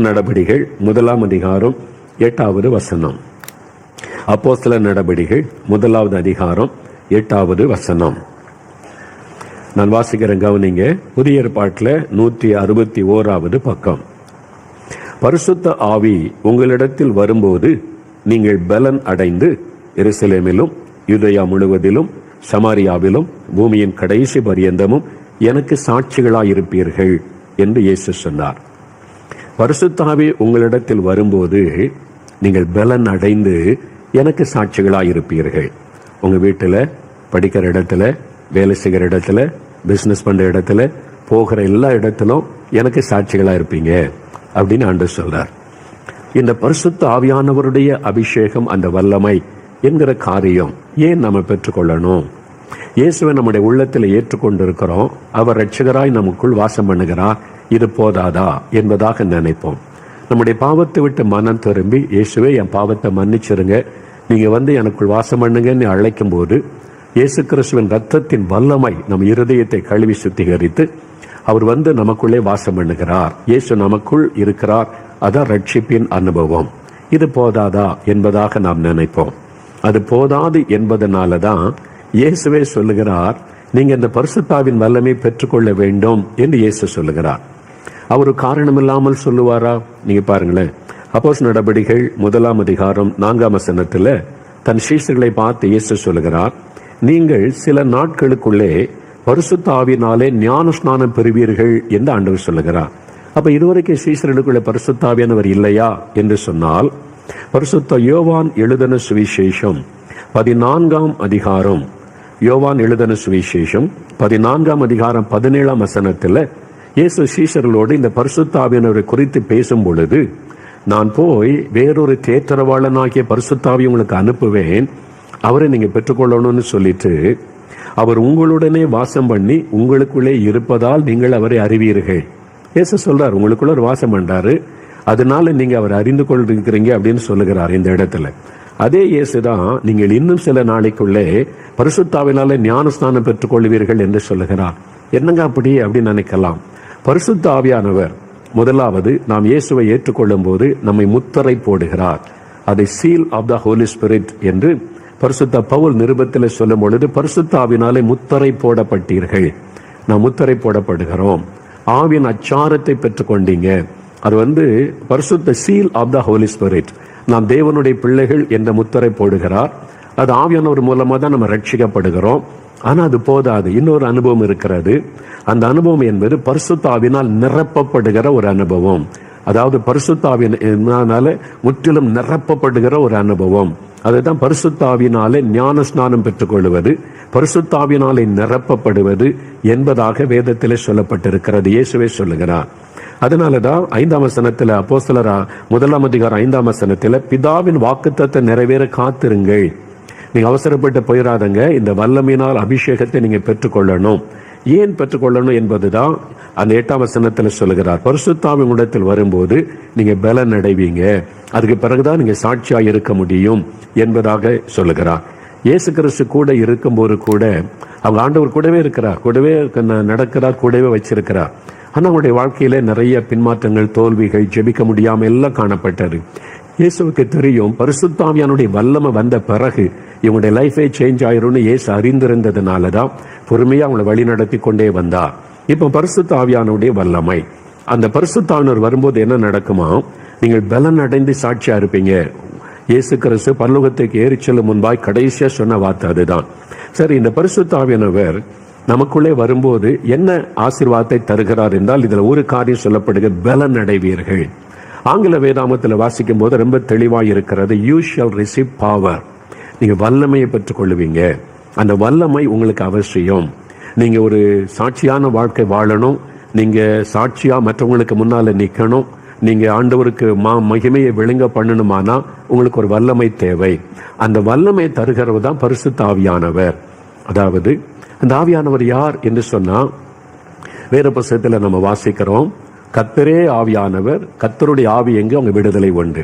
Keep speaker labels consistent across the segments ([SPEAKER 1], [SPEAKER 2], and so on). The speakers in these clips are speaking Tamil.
[SPEAKER 1] நடபடிகள் 1 அதிகாரம் 8வது வசனம். அப்போஸ்தலர் நடபடிகள் 1 அதிகாரம் 8வது வசனம். நான் வாசிக்கிறேன், கவனிங்க. புதிய ஏற்பாட்டில் 161வது பக்கம். பரிசுத்த ஆவி உங்களிடத்தில் வரும்போது நீங்கள் பலன் அடைந்து எருசலேமிலும் யூதேயா முழுவதிலும் சமாரியாவிலும் பூமியின் கடைசி பரியந்தமும் எனக்கு சாட்சிகளாயிருப்பீர்கள் என்று இயேசு சொன்னார். பரிசுத்த ஆவி உங்களிடத்தில் வரும்போது நீங்கள் பலன் அடைந்து எனக்கு சாட்சிகளாயிருப்பீர்கள். உங்க வீட்டில், படிக்கிற இடத்துல, வேலை செய்கிற இடத்துல, பிசினஸ் பண்ற இடத்துல, போகிற எல்லா இடத்திலும் எனக்கு சாட்சிகளா இருப்பீங்க அப்படின்னு ஆண்டவர் சொல்றார். இந்த பரிசுத்த ஆவியானவருடைய அபிஷேகம், அந்த வல்லமை என்கிற காரியம் ஏன் நம்ம பெற்றுக்கொள்ளணும்? இயேசுவை நம்முடைய உள்ளத்தில் ஏற்றுக்கொண்டிருக்கிறோம். அவர் இரட்சகராய் நமக்குள் வாசம் பண்ணுகிறார். இது போதாதா என்பதாக நினைப்போம். நம்முடைய பாவத்தை விட்டு மனம் திரும்பி, இயேசுவே என் பாவத்தை மன்னிச்சிருங்க, நீங்க எனக்குள் வாசம் பண்ணுங்கன்னு அழைக்கும் போது இயேசு கிறிஸ்துவின் ரத்தத்தின் வல்லமை நம் இருதயத்தை கழுவி சுத்திகரித்து அவர் நமக்குள்ளே வாசம் பண்ணுகிறார். இயேசு நமக்குள் இருக்கிறார். அதான் ரட்சிப்பின் அனுபவம். இது போதாதா என்பதாக நாம் நினைப்போம். அது போதாது என்பதனாலதான் இயேசுவே சொல்லுகிறார், நீங்க இந்த பரிசுத்தாவின் வல்லமை பெற்றுக்கொள்ள வேண்டும் என்று இயேசு சொல்லுகிறார். அவர் காரணம் இல்லாமல் சொல்லுவாரா? நீங்க பாருங்களேன். அப்போஸ்தலர் நடபடிகள் 1 அதிகாரம் 4 வசனத்துல தன் சீஷர்களை பார்த்து இயேசு சொல்லுகிறார், நீங்கள் சில நாட்களுக்குள்ளே பரிசுத்த ஆவியினாலே ஞான ஸ்நானம் பெறுவீர்கள் என்று ஆண்டவர் சொல்லுகிறார். அப்ப இதுவரைக்கும் சீஷர்களுக்குள்ள பரிசுத்த ஆவியானவர் இல்லையா என்று சொன்னால், பரிசுத்த யோவான் எழுதின சுவிசேஷம் 14 அதிகாரம், யோவான் எழுதின சுவிசேஷம் 14 அதிகாரம் 17 வசனத்துல இயேசு சீஷர்களோடு இந்த பரிசுத்த ஆவியானவரை குறித்து பேசும் பொழுது, நான் போய் வேறொரு தேற்றரவாளனாகிய பரிசுத்த ஆவியை உங்களுக்கு அனுப்புவேன், அவரை நீங்க பெற்றுக்கொள்ளணும்னு சொல்லிட்டு, அவர் உங்களுடனே வாசம் பண்ணி உங்களுக்குள்ளே இருப்பதால் நீங்கள் அவரை அறிவீர்கள். இயேசு சொல்றார், உங்களுக்குள்ள ஒரு வாசம் பண்றாரு, அதனால நீங்க அவர் அறிந்து கொள்கிறீங்க அப்படின்னு சொல்லுகிறார் இந்த இடத்துல. அதே இயேசுதான் நீங்கள் இன்னும் சில நாளைக்குள்ளே பரிசுத்த ஆவியினாலே ஞான ஸ்நானம் பெற்றுக் கொள்வீர்கள் என்று சொல்லுகிறார். என்னங்க அப்படி அப்படின்னு நினைக்கலாம். பரிசுத்த ஆவியானவர் முதலாவது நாம் இயேசுவை ஏற்றுக்கொள்ளும் போது நம்மை முத்திரை போடுகிறார். அதை seal of the Holy Spirit என்று பரிசுத்த பவுல் நிருபத்தில் சொல்லும் பொழுது, பரிசுத்த ஆவியினாலே முத்திரை போடப்பட்டீர்கள். நாம் முத்திரை போடப்படுகிறோம். ஆவியின் அச்சாரத்தை பெற்றுக்கொண்டீங்க. அது பரிசுத்த seal of the Holy Spirit. நாம் தேவனுடைய பிள்ளைகள் என்ற முத்திரை போடுகிறார். அது ஆவியானவர் மூலமா தான் நம்ம ரட்சிக்கப்படுகிறோம். ஆனா அது போதாது, இன்னொரு அனுபவம் இருக்கிறது. அந்த அனுபவம் என்பது பரிசுத்த ஆவியினால் நிரப்பப்படுகிற ஒரு அனுபவம். அதாவது பரிசுத்த ஆவியினால முற்றிலும் நிரப்பப்படுகிற ஒரு அனுபவம். அதுதான் பரிசுத்த ஆவியினாலே ஞான ஸ்நானம் பெற்றுக் கொள்வது, பரிசுத்த ஆவியினாலே நிரப்பப்படுவது என்பதாக வேதத்திலே சொல்லப்பட்டிருக்கிறது. இயேசுவே சொல்லுகிறார். அதனாலதான் 5 வசனத்துல, அப்போஸ்தலர் 1 அதிகாரம் 5 வசனத்துல, பிதாவின் வாக்குத்தத்தத்தை நிறைவேற காத்திருங்கள். நீங்க அவசரப்பட்டு போயிடாதங்க. இந்த வல்லமையினால் அபிஷேகத்தை நீங்க பெற்றுக்கொள்ளணும். ஏன் பெற்றுக்கொள்ளணும் என்பதுதான் அந்த 8 வசனத்துல சொல்லுகிறார். பரிசுத்த ஆவி உங்களிடத்தில் வரும்போது நீங்க பலன் அடைவீங்க. அதுக்கு பிறகுதான் நீங்க சாட்சியா இருக்க முடியும் என்பதாக சொல்லுகிறார். இயேசு கிறிஸ்து கூட இருக்கும்போது கூட அவங்க ஆண்டவர் கூடவே இருக்கிறார், கூடவே நடக்கிறார், கூடவே வச்சிருக்கிறார். ஆனா அவங்களுடைய வாழ்க்கையில நிறைய பின்மாற்றங்கள், தோல்விகள், ஜெபிக்க முடியாம எல்லாம் காணப்பட்டது. இயேசுவுக்கு தெரியும், பரிசுத்த ஆவியானுடைய வல்லமை வந்த பிறகு இவங்களுடைய லைஃபே சேஞ்ச் ஆயிரும்னு இயேசு அறிந்திருந்ததுனாலதான் பொறுமையா அவங்களை வழி நடத்தி கொண்டே வந்தார். இப்ப பரிசுத்த ஆவியானுடைய வல்லமை, அந்த பரிசுத்த ஆவியானவர் வரும்போது என்ன நடக்குமா? நீங்கள் பலன் அடைந்து சாட்சியா இருப்பீங்க. இயேசு கிறிஸ்து பரலோகத்துக்கு ஏறி செல்லும் முன்பாய் கடைசியா சொன்ன வார்த்தை அதுதான். சரி, இந்த பரிசுத்த ஆவியானவர் நமக்குள்ளே வரும்போது என்ன ஆசீர்வாதத்தை தருகிறார் என்றால், இதுல ஒரு காரியம் சொல்லப்படுகிற, பலன் அடைவீர்கள். ஆங்கில வேதாமத்தில் வாசிக்கும் போது ரொம்ப தெளிவாக இருக்கிறது. You shawl receive power. நீங்க வல்லமையை பெற்றுக் கொள்ளுவீங்க. அந்த வல்லமை உங்களுக்கு அவசியம். நீங்க ஒரு சாட்சியான வாழ்க்கை வாழணும். நீங்க சாட்சியா மற்றவங்களுக்கு முன்னால நிக்கணும். நீங்க ஆண்டவருக்கு மகிமையை விளங்க பண்ணணுமானா உங்களுக்கு ஒரு வல்லமை தேவை. அந்த வல்லமை தருகிறவர் தான் பரிசுத்த ஆவியானவர். அதாவது அந்த ஆவியானவர் யார் என்று சொன்னா, வேற புத்தகத்தில் நம்ம வாசிக்கிறோம், கர்த்தரே ஆவியானவர், கர்த்தருடைய ஆவி எங்கு அவங்க விடுதலை உண்டு.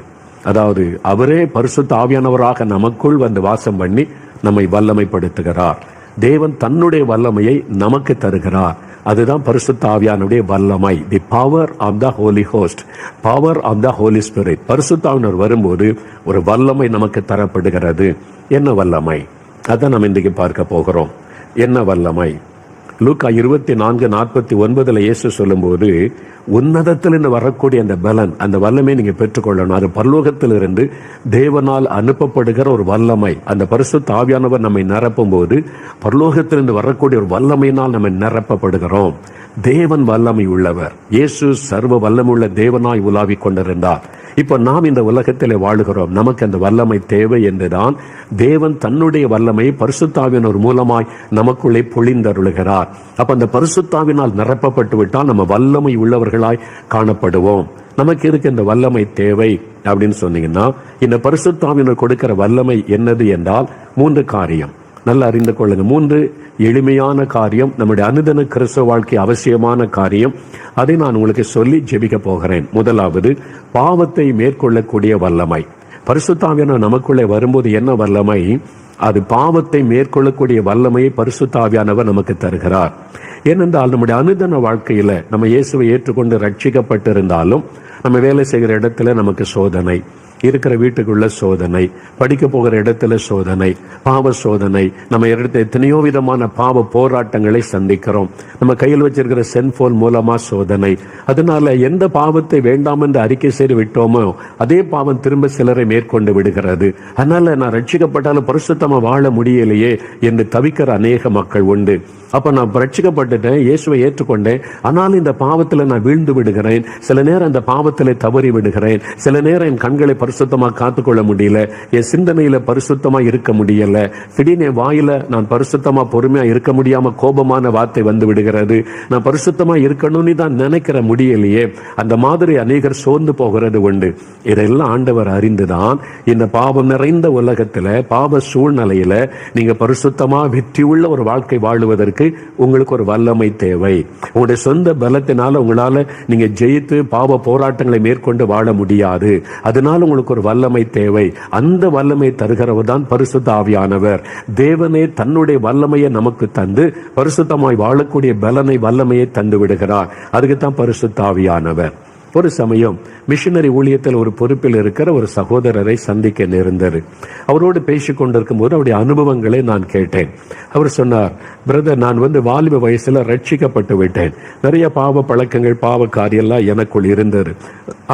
[SPEAKER 1] அதாவது அவரே பரிசுத்த ஆவியானவராக நமக்குள் வாசம் பண்ணி நம்மை வல்லமைப்படுத்துகிறார். தேவன் தன்னுடைய வல்லமையை நமக்கு தருகிறார். அதுதான் பரிசுத்த ஆவியானுடைய வல்லமை. The power of the Holy Ghost, power of the Holy Spirit. பரிசுத்த ஆவியானவர் வரும்போது ஒரு வல்லமை நமக்கு தரப்படுகிறது. என்ன வல்லமை? அதான் நம்ம இன்றைக்கு பார்க்க போகிறோம். என்ன வல்லமை? லூக்கா 24:49 இயேசு சொல்லும்போது, உன்னதத்திலிருந்து வரக்கூடிய அந்த பலன், அந்த வல்லமை நீங்க பெற்றுக்கொள்ளணும். அது பரலோகத்திலிருந்து தேவனால் அனுப்பப்படுகிற ஒரு வல்லமை. அந்த பரிசுத்த ஆவியானவர் நம்மை நிரப்பும் போது பரலோகத்திலிருந்து வரக்கூடிய ஒரு வல்லமையினால் நம்ம நிரப்பப்படுகிறோம். தேவன் வல்லமை உள்ளவர். இயேசு சர்வ வல்லமுள்ள தேவனாய் உலாவிக் கொண்டிருந்தார். இப்ப நாம் இந்த உலகத்திலே வாழுகிறோம். நமக்கு அந்த வல்லமை தேவை என்றுதான் தேவன் தன்னுடைய வல்லமையை பரிசுத்தாவினர் மூலமாய் நமக்குள்ளே பொழிந்தருளுகிறார். அப்ப அந்த பரிசுத்தாவினால் நிரப்பப்பட்டு விட்டால் நம்ம வல்லமை உள்ளவர்களாய் காணப்படுவோம். நமக்கு இருக்கு இந்த வல்லமை தேவை அப்படின்னு சொன்னீங்கன்னா, இந்த பரிசுத்தாவினர் கொடுக்கிற வல்லமை என்னது என்றால் 3 காரியம். நல்லா அறிந்து கொள்ளுங்க. 3 எளிமையான காரியம், நம்முடைய அனுதின கிறிஸ்தவ வாழ்க்கை அவசியமான காரியம். அதை நான் உங்களுக்கு சொல்லி ஜெபிக்க போகிறேன். முதலாவது, பாவத்தை மேற்கொள்ளக்கூடிய வல்லமை. பரிசுத்த ஆவியானவர் நமக்குள்ளே வரும்போது என்ன வல்லமை? அது பாவத்தை மேற்கொள்ளக்கூடிய வல்லமையை பரிசுத்த ஆவியானவர் நமக்கு தருகிறார். ஏனென்றால் நம்முடைய அனுதின வாழ்க்கையில நம்ம இயேசுவை ஏற்றுக்கொண்டு ரட்சிக்கப்பட்டிருந்தாலும், நம்ம வேலை செய்கிற இடத்துல நமக்கு சோதனை, இருக்கிற வீட்டுக்குள்ள சோதனை, படிக்க போகிற இடத்துல சோதனை, பாவ சோதனை, நம்ம இடத்துல எத்தனையோ விதமான பாவ போராட்டங்களை சந்திக்கிறோம். நம்ம கையில் வச்சிருக்கிற செல்போன் மூலமா சோதனை. அதனால எந்த பாவத்தை வேண்டாம் என்று அறிக்கை செய்து விட்டோமோ அதே பாவம் திரும்ப சிலரை மேற்கொண்டு விடுகிறது. அதனால நான் ரட்சிக்கப்பட்டாலும் பரிசுத்தமா வாழ முடியலையே என்று தவிக்கிற அநேக மக்கள் உண்டு. அப்ப நான் ரட்சிக்கப்பட்டுட்டேன், இயேசுவை ஏற்றுக்கொண்டேன், ஆனாலும் இந்த பாவத்துல நான் வீழ்ந்து விடுகிறேன். சில நேரம் அந்த பாவத்திலே தவறி விடுகிறேன். சில நேரம் என் கண்களை பரிசுத்தமா காத்துக்கொள்ள முடியல, என் சிந்தனையில பரிசுத்தமா இருக்க முடியல. திடீர்னு என் வாயில நான் பரிசுத்தமா பொறுமையா இருக்க முடியாம கோபமான வார்த்தை வந்து விடுகிறது. நான் பரிசுத்தமா இருக்கணும்னு தான் நினைக்கிற முடியலையே. அந்த மாதிரி அநேகர் சோர்ந்து போகிறது உண்டு. இதெல்லாம் ஆண்டவர் அறிந்துதான் இந்த பாவம் நிறைந்த உலகத்துல, பாவ சூழ்நிலையில நீங்க பரிசுத்தமா வெற்றி உள்ள ஒரு வாழ்க்கை வாழுவதற்கு உங்களுக்கு ஒரு வல்லமை தேவை. உங்களுடைய சொந்த பலத்தினால உங்களால நீங்க ஜெயித்து பாவ போராட்டங்களை மேற்கொண்டு வாழ முடியாது. அதனால உங்களுக்கு ஒரு வல்லமை தேவை. அந்த வல்லமை தருகிறவர் தான் பரிசுத்த ஆவியானவர். தேவனே தன்னுடைய வல்லமையை நமக்கு தந்து பரிசுத்தமாய் வாழக்கூடிய பலனை, வல்லமையை தந்து விடுகிறார். அதுக்கு தான் பரிசுத்த ஆவியானவர். ஒரு சமயம் மிஷனரி ஊழியத்தில் ஒரு பொறுப்பில் இருக்கிற ஒரு சகோதரரை சந்திக்க நேர்ந்தது. அவரோடு பேசிக் கொண்டிருக்கும் போது அவருடைய அனுபவங்களை நான் கேட்டேன். அவர் சொன்னார், பிரதர், நான் வாலிப வயசுல ரட்சிக்கப்பட்டு விட்டேன். நிறைய பாவ பழக்கங்கள், பாவ காரியெல்லாம் எனக்குள் இருந்தது.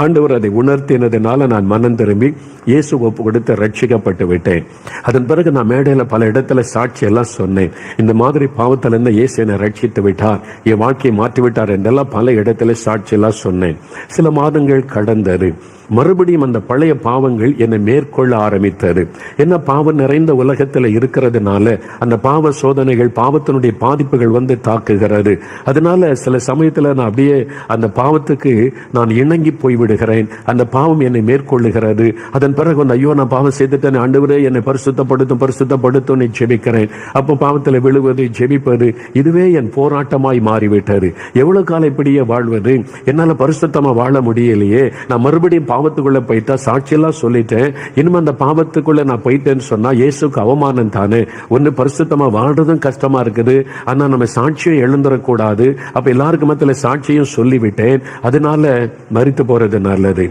[SPEAKER 1] ஆண்டவர் அதை உணர்த்தினதுனால நான் மனம் திரும்பி இயேசு ஒப்பு கொடுத்து ரட்சிக்கப்பட்டு விட்டேன். அதன் பிறகு நான் மேடையில பல இடத்துல சாட்சி எல்லாம் சொன்னேன். இந்த மாதிரி பாவத்திலிருந்து இயேசு என்னை ரட்சித்து விட்டார், என் வாழ்க்கையை மாற்றி விட்டார் என்றெல்லாம் பல இடத்துல சாட்சி எல்லாம் சொன்னேன். சில மாதங்கள் கடந்தது. மறுபடியும் அந்த பழைய பாவங்கள் என்னை மேற்கொள்ள ஆரம்பித்தது. என்ன, பாவம் நிறைந்த உலகத்தில் இருக்கிறதுனால அந்த பாவ சோதனைகள், பாவத்தினுடைய பாதிப்புகள் தாக்குகிறது. அதனால சில சமயத்துல நான் அப்படியே அந்த பாவத்துக்கு நான் இணங்கி போய்விடுகிறேன். அந்த பாவம் என்னை மேற்கொள்ளுகிறது. அதன் பிறகு ஐயோ, நான் பாவம் செய்துட்டேன், ஆண்டவரே என்னை பரிசுத்தப்படுத்தும் ஜெபிக்கிறேன். அப்போ பாவத்தில் விழுவது, ஜெபிப்பது, இதுவே என் போராட்டமாய் மாறிவிட்டது. எவ்வளவு காலம் இப்படியே வாழ்வது? என்னால பரிசுத்தமா வாழ முடியலையே. நான் மறுபடியும் பாவத்துக்குள்ள போயிட்டா, சாட்சியெல்லாம் சொல்லிட்டேன், இனிமே அந்த பாவத்துக்குள்ள நான் போயிட்டேன்னு சொன்னா இயேசுக்கு அவமானம் தானே. ஒன்னு பரிசுத்தமா வாழ்றதும் கஷ்டமா இருக்குது, ஆனா நம்ம சாட்சியும் எழுந்துடக்கூடாது. அப்ப எல்லாருக்கும் மத்தியில சாட்சியும் சொல்லிவிட்டேன், அதனால மரித்து போறது நல்லது.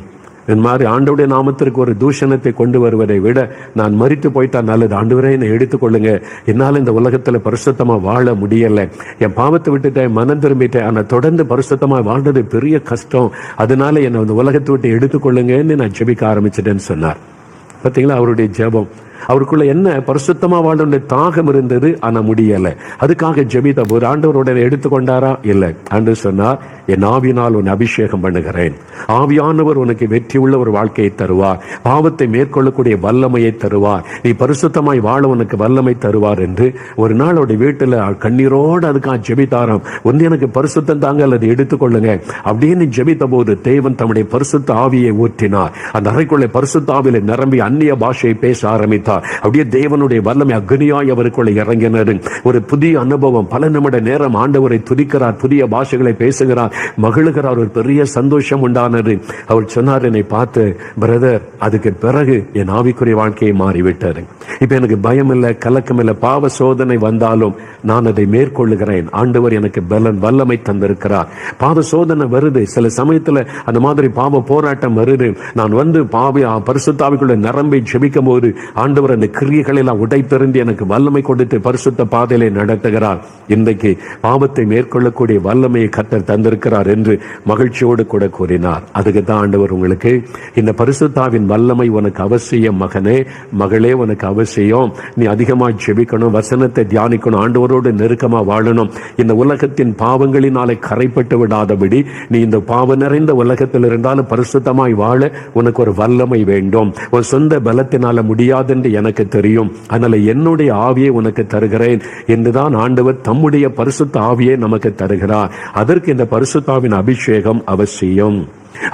[SPEAKER 1] இந்த மாதிரி ஆண்டவருடைய நாமத்திற்கு ஒரு தூஷணத்தை கொண்டு வருவதை விட நான் மரித்து போயிட்டா நல்லது. ஆண்டவரே என்னை எடுத்துக்கொள்ளுங்க, என்னால இந்த உலகத்துல பரிசுத்தமா வாழ முடியல, என் பாவத்தை விட்டுட்டேன், மனம் திரும்பிட்டேன், ஆனா தொடர்ந்து பரிசுத்தமா வாழ்றது பெரிய கஷ்டம், அதனால என்னை இந்த உலகத்தை விட்டு எடுத்துக்கொள்ளுங்கன்னு நான் ஜெபிக்க ஆரம்பிச்சிட்டேன்னு சொன்னார். பாத்தீங்களா அவருடைய ஜெபம்? அவருக்குள்ள என்ன பரிசுத்தமா வாழ்ந்த தாகம் இருந்தது, ஆனா முடியல. அதுக்காக ஜெபித்த போது ஆண்டவரோட எடுத்துக்கொண்டாரா? இல்ல. ஆண்டவர் சொன்னார், என் ஆவியினால் உன்னை அபிஷேகம் பண்ணுகிறேன், ஆவியானவர் உனக்கு வெற்றி உள்ள ஒரு வாழ்க்கையை தருவார், பாவத்தை மேற்கொள்ளக்கூடிய வல்லமையை தருவார், நீ பரிசுத்தமாய் வாழ உனக்கு வல்லமை தருவார் என்று ஒரு நாள் அவருடைய வீட்டுல கண்ணீரோடு அதுக்காக ஜெபித்தாராம். ஒன்று எனக்கு பரிசுத்தம் தாங்க, அல்லது எடுத்துக்கொள்ளுங்க அப்படின்னு ஜெபித்த போது தேவன் தம்முடைய பரிசுத்த ஆவியை ஊற்றினார். அந்த அறைக்குள்ளே பரிசுத்த ஆவியில நிரம்பி அந்நிய பாஷையை பேச ஆரம்பித்தார். கொடுத்தார். அப்படியே தேவனுடைய வல்லமை அக்னியாய் அவருக்குள்ள இறங்கினர். ஒரு புதிய அனுபவம். பல நிமிட நேரம் ஆண்டவரை துதிக்கிறார், புதிய பாஷைகளை பேசுகிறார், மகிழுகிறார். ஒரு பெரிய சந்தோஷம் உண்டானது. அவர் சொன்னார் என்னை பார்த்து, பிரதர், அதுக்கு பிறகு என் ஆவிக்குரிய வாழ்க்கையை மாறிவிட்டாரு. இப்ப எனக்கு பயம் இல்லை, கலக்கம் இல்லை. பாவ சோதனை வந்தாலும் நான் அதை மேற்கொள்ளுகிறேன். ஆண்டவர் எனக்கு பலன் வல்லமை தந்திருக்கிறார். பாவ சோதனை வருது, சில சமயத்துல அந்த மாதிரி பாவ போராட்டம் வருது. நான் பரிசுத்தாவிக்குள்ள நிரம்பி ஜெபிக்கும் போது ஆண்டவர் அந்த கிரியைகளை எல்லாம் உடைத்தெறிந்து எனக்கு வல்லமை கொடுத்து பரிசுத்த பாதையிலே நடத்துகிறார். இன்றைக்கு பாவத்தை மேற்கொள்ளக்கூடிய வல்லமையை கர்த்தர் தந்திருக்கிறார் என்று மகிழ்ச்சியோடு கூட கூறினார். அதுக்கு தான் ஆண்டவர் உங்களுக்கு இந்த பரிசுத்தாவின் வல்லமை உனக்கு அவசியம் மகனே, மகளே, உனக்கு அவசியம். நீ அதிகமா ஜெபிக்கணும், வசனத்தை தியானிக்கணும், ஆண்டவரோடு நெருக்கமா வாழணும். இந்த உலகத்தின் பாவங்களினாலே கரைப்பட்டு விடாதபடி நீ இந்த பாவ நிறைந்த உலகத்தில் இருந்தாலும் பரிசுத்தமாய் வாழ உனக்கு ஒரு வல்லமை வேண்டும். ஒரு சொந்த பலத்தினால முடியாது என்று எனக்கு தெரியும். அதனால என்னுடைய ஆவியை உனக்கு தருகிறேன் என்றுதான் ஆண்டவர் தம்முடைய பரிசுத்த ஆவியை நமக்கு தருகிறார். அதற்கு இந்த பரிசுத்தாவின் அபிஷேகம் அவசியம்.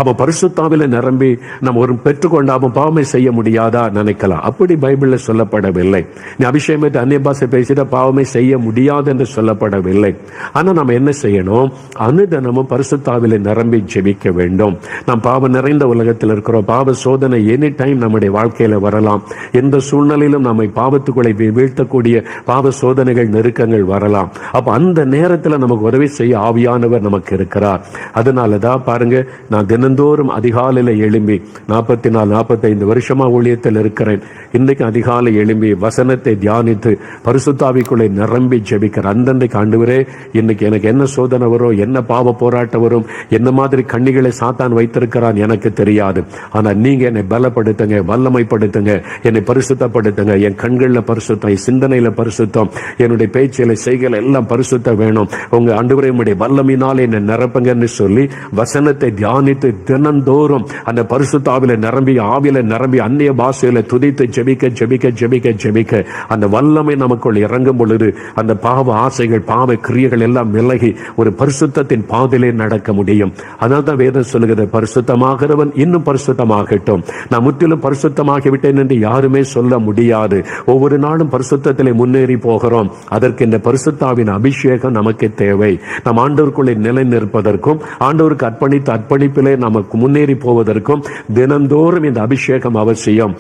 [SPEAKER 1] அப்ப பரிசுத்தாவில நிரம்பி நம்ம ஒரு பெற்றுக்கொண்டாம பாவமே செய்ய முடியாதா நினைக்கலாம். அப்படி பைபிள்ல சொல்லப்படவில்லை. நீ அபிஷேகத்தை அந்நிய பாஷை பேசிட பாவமே செய்ய முடியாது என்று சொல்லப்படவில்லை. ஆனா நம்ம என்ன செய்யணும்? அனுதினமும் பரிசுத்தாவில நிரம்பி ஜெபிக்க வேண்டும். நாம் பாவம் நிறைந்த உலகத்தில் இருக்கிறோம். பாவ சோதனை எனி டைம் நம்முடைய வாழ்க்கையில வரலாம். எந்த சூழ்நிலையிலும் நம்மை பாவத்துக்குள்ளே வீழ்த்தக்கூடிய பாவ சோதனைகள், நெருக்கங்கள் வரலாம். அப்ப அந்த நேரத்தில் நமக்கு உதவி செய்ய ஆவியானவர் நமக்கு இருக்கிறார். அதனாலதான் பாருங்க, நான் தினந்தோறும் அதிகாலையில எழும்பி 44-45 வருஷமா ஊழியத்தில் இருக்கிறேன். இன்றைக்கு அதிகாலை எழும்பி வசனத்தை தியானித்து பரிசுத்தாவிக்குள்ளே நிரம்பி ஜெபிக்கிற அந்தன்றைக்கு ஆண்டவரே, இன்னைக்கு எனக்கு என்ன சோதனை வரும், என்ன பாவ போராட்டம் வரும், என்ன மாதிரி கண்ணிகளை சாத்தான் வைத்திருக்கிறான் எனக்கு தெரியாது. ஆனா நீங்க என்னை பலப்படுத்துங்க, வல்லமைப்படுத்துங்க, என்னை பரிசுத்தப்படுத்துங்க. என் கண்கள்ல பரிசுத்தம், என் சிந்தனையில பரிசுத்தம், என்னுடைய பேச்சில செய்கையில எல்லாம் பரிசுத்தம் வேணும். உங்க ஆண்டவரே உம்முடைய வல்லமையினால என்னை நிரப்புங்கன்னு சொல்லி வசனத்தை தியானித்து தினந்தோறும் அந்த பரிசுத்தாவில நிரம்பி, ஆவில நிரம்பி, அந்நிய பாஷையில துதித்து ஜெபிக்க ஜெபிக்க ஜெபிக்க ஜெபிக்க அந்த வல்லமை நமக்குள் இறங்கும் பொழுது அந்த பாவ ஆசைகள், பாவ கிரியைகள் எல்லாம் விலகி ஒரு பரிசுத்தத்தின் பாதையிலே நடக்க முடியும். அதனால்தான் வேதம் சொல்லுகிறது, பரிசுத்தமாகிறவன் இன்னும் பரிசுத்தமாகட்டும். நான் முற்றிலும் பரிசுத்தமாகிவிட்டேன் என்று யாருமே சொல்ல முடியாது. ஒவ்வொரு நாளும் பரிசுத்தத்திலே முன்னேறி போகிறோம். அதற்கு இந்த பரிசுத்தாவின் அபிஷேகம் நமக்கு தேவை. நம் ஆண்டவருக்குள்ளே நிலை நிற்பதற்கும், ஆண்டவருக்கு அர்ப்பணித்த அர்ப்பணிப்பிலே நமக்கு முன்னேறி போவதற்கும் தினந்தோறும் இந்த அபிஷேகம் அவசியம்.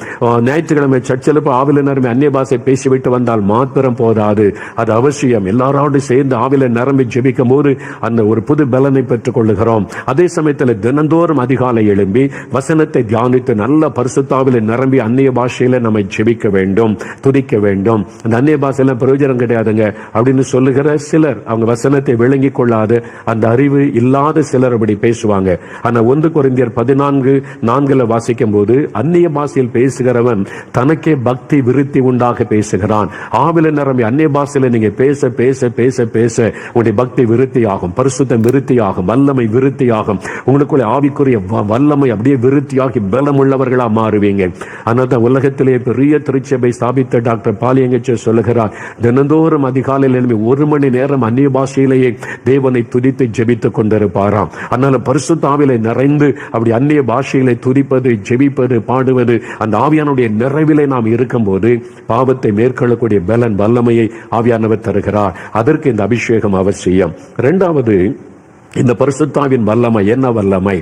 [SPEAKER 1] ஞாயிற்றுக்கிழமை சர்ச்சில் ஆவில அந்நிய பாஷை பேசிவிட்டு வந்தால் மாத்திரம் போதாது, அது அவசியம். எல்லாரோடு சேர்ந்து ஆவில நிரம்பி ஜெபிக்கும் போது அந்த ஒரு புது பலனை பெற்றுக் கொள்ளுகிறோம். அதே சமயத்தில் தினந்தோறும் அதிகாலை எழும்பி வசனத்தை தியானித்து நல்ல பரிசுத்தாவில நிரம்பி அந்நிய பாஷையில நம்ம ஜெபிக்க வேண்டும், துதிக்க வேண்டும். அந்த அந்நிய பாஷையில பிரயோஜனம் கிடையாதுங்க அப்படின்னு சொல்லுகிற சிலர், அவங்க வசனத்தை விளங்கி கொள்ளாது, அந்த அறிவு இல்லாத சிலர் அப்படி பேசுவாங்க. ஆனா 1 கொரிந்தியர் 14:4 வாசிக்கும் போது, அந்நிய பாஷையில் பேசுகிறவன் தனக்கே பக்தி விருத்தி உண்டாக பேசுகிறான். ஆவில நிரம்பி அந்நிய பாஷையில நீங்க பேச பேச பேச பேச உங்களுடைய பக்தி விருத்தியாகும், பரிசுத்தம் விருத்தியாகும், வல்லமை விருத்தியாகும். உங்களுக்குள்ள ஆவிக்குரிய வல்லமை அப்படியே விருத்தியாகி பலம் உள்ளவர்களா மாறுவீங்க. அதனால்தான் உலகத்திலே பெரிய திருச்சபை ஸ்தாபித்த டாக்டர் பாலியங்கச்ச சொல்லுகிறார், தினந்தோறும் அதிகாலையில் எழும்பி 1 மணி நேரம் அந்நிய பாஷையிலேயே தேவனை துதித்து ஜெபித்துக் கொண்டிருப்பாராம். அதனால பரிசுத்தாவிலே நிறைந்து அப்படி அந்நிய பாஷையிலே துதிப்பது, ஜெபிப்பது, பாடுவது, அந்த ஆவியானுடைய நிறைவிலே நாம் இருக்கும் போது பாவத்தை மேற்கொள்ளக்கூடிய பலன், வல்லமையை ஆவியானவர் தருகிறார். அதற்கு இந்த அபிஷேகம் அவசியம். இரண்டாவது, இந்த பரிசுத்தாவின் வல்லமை என்ன வல்லமை?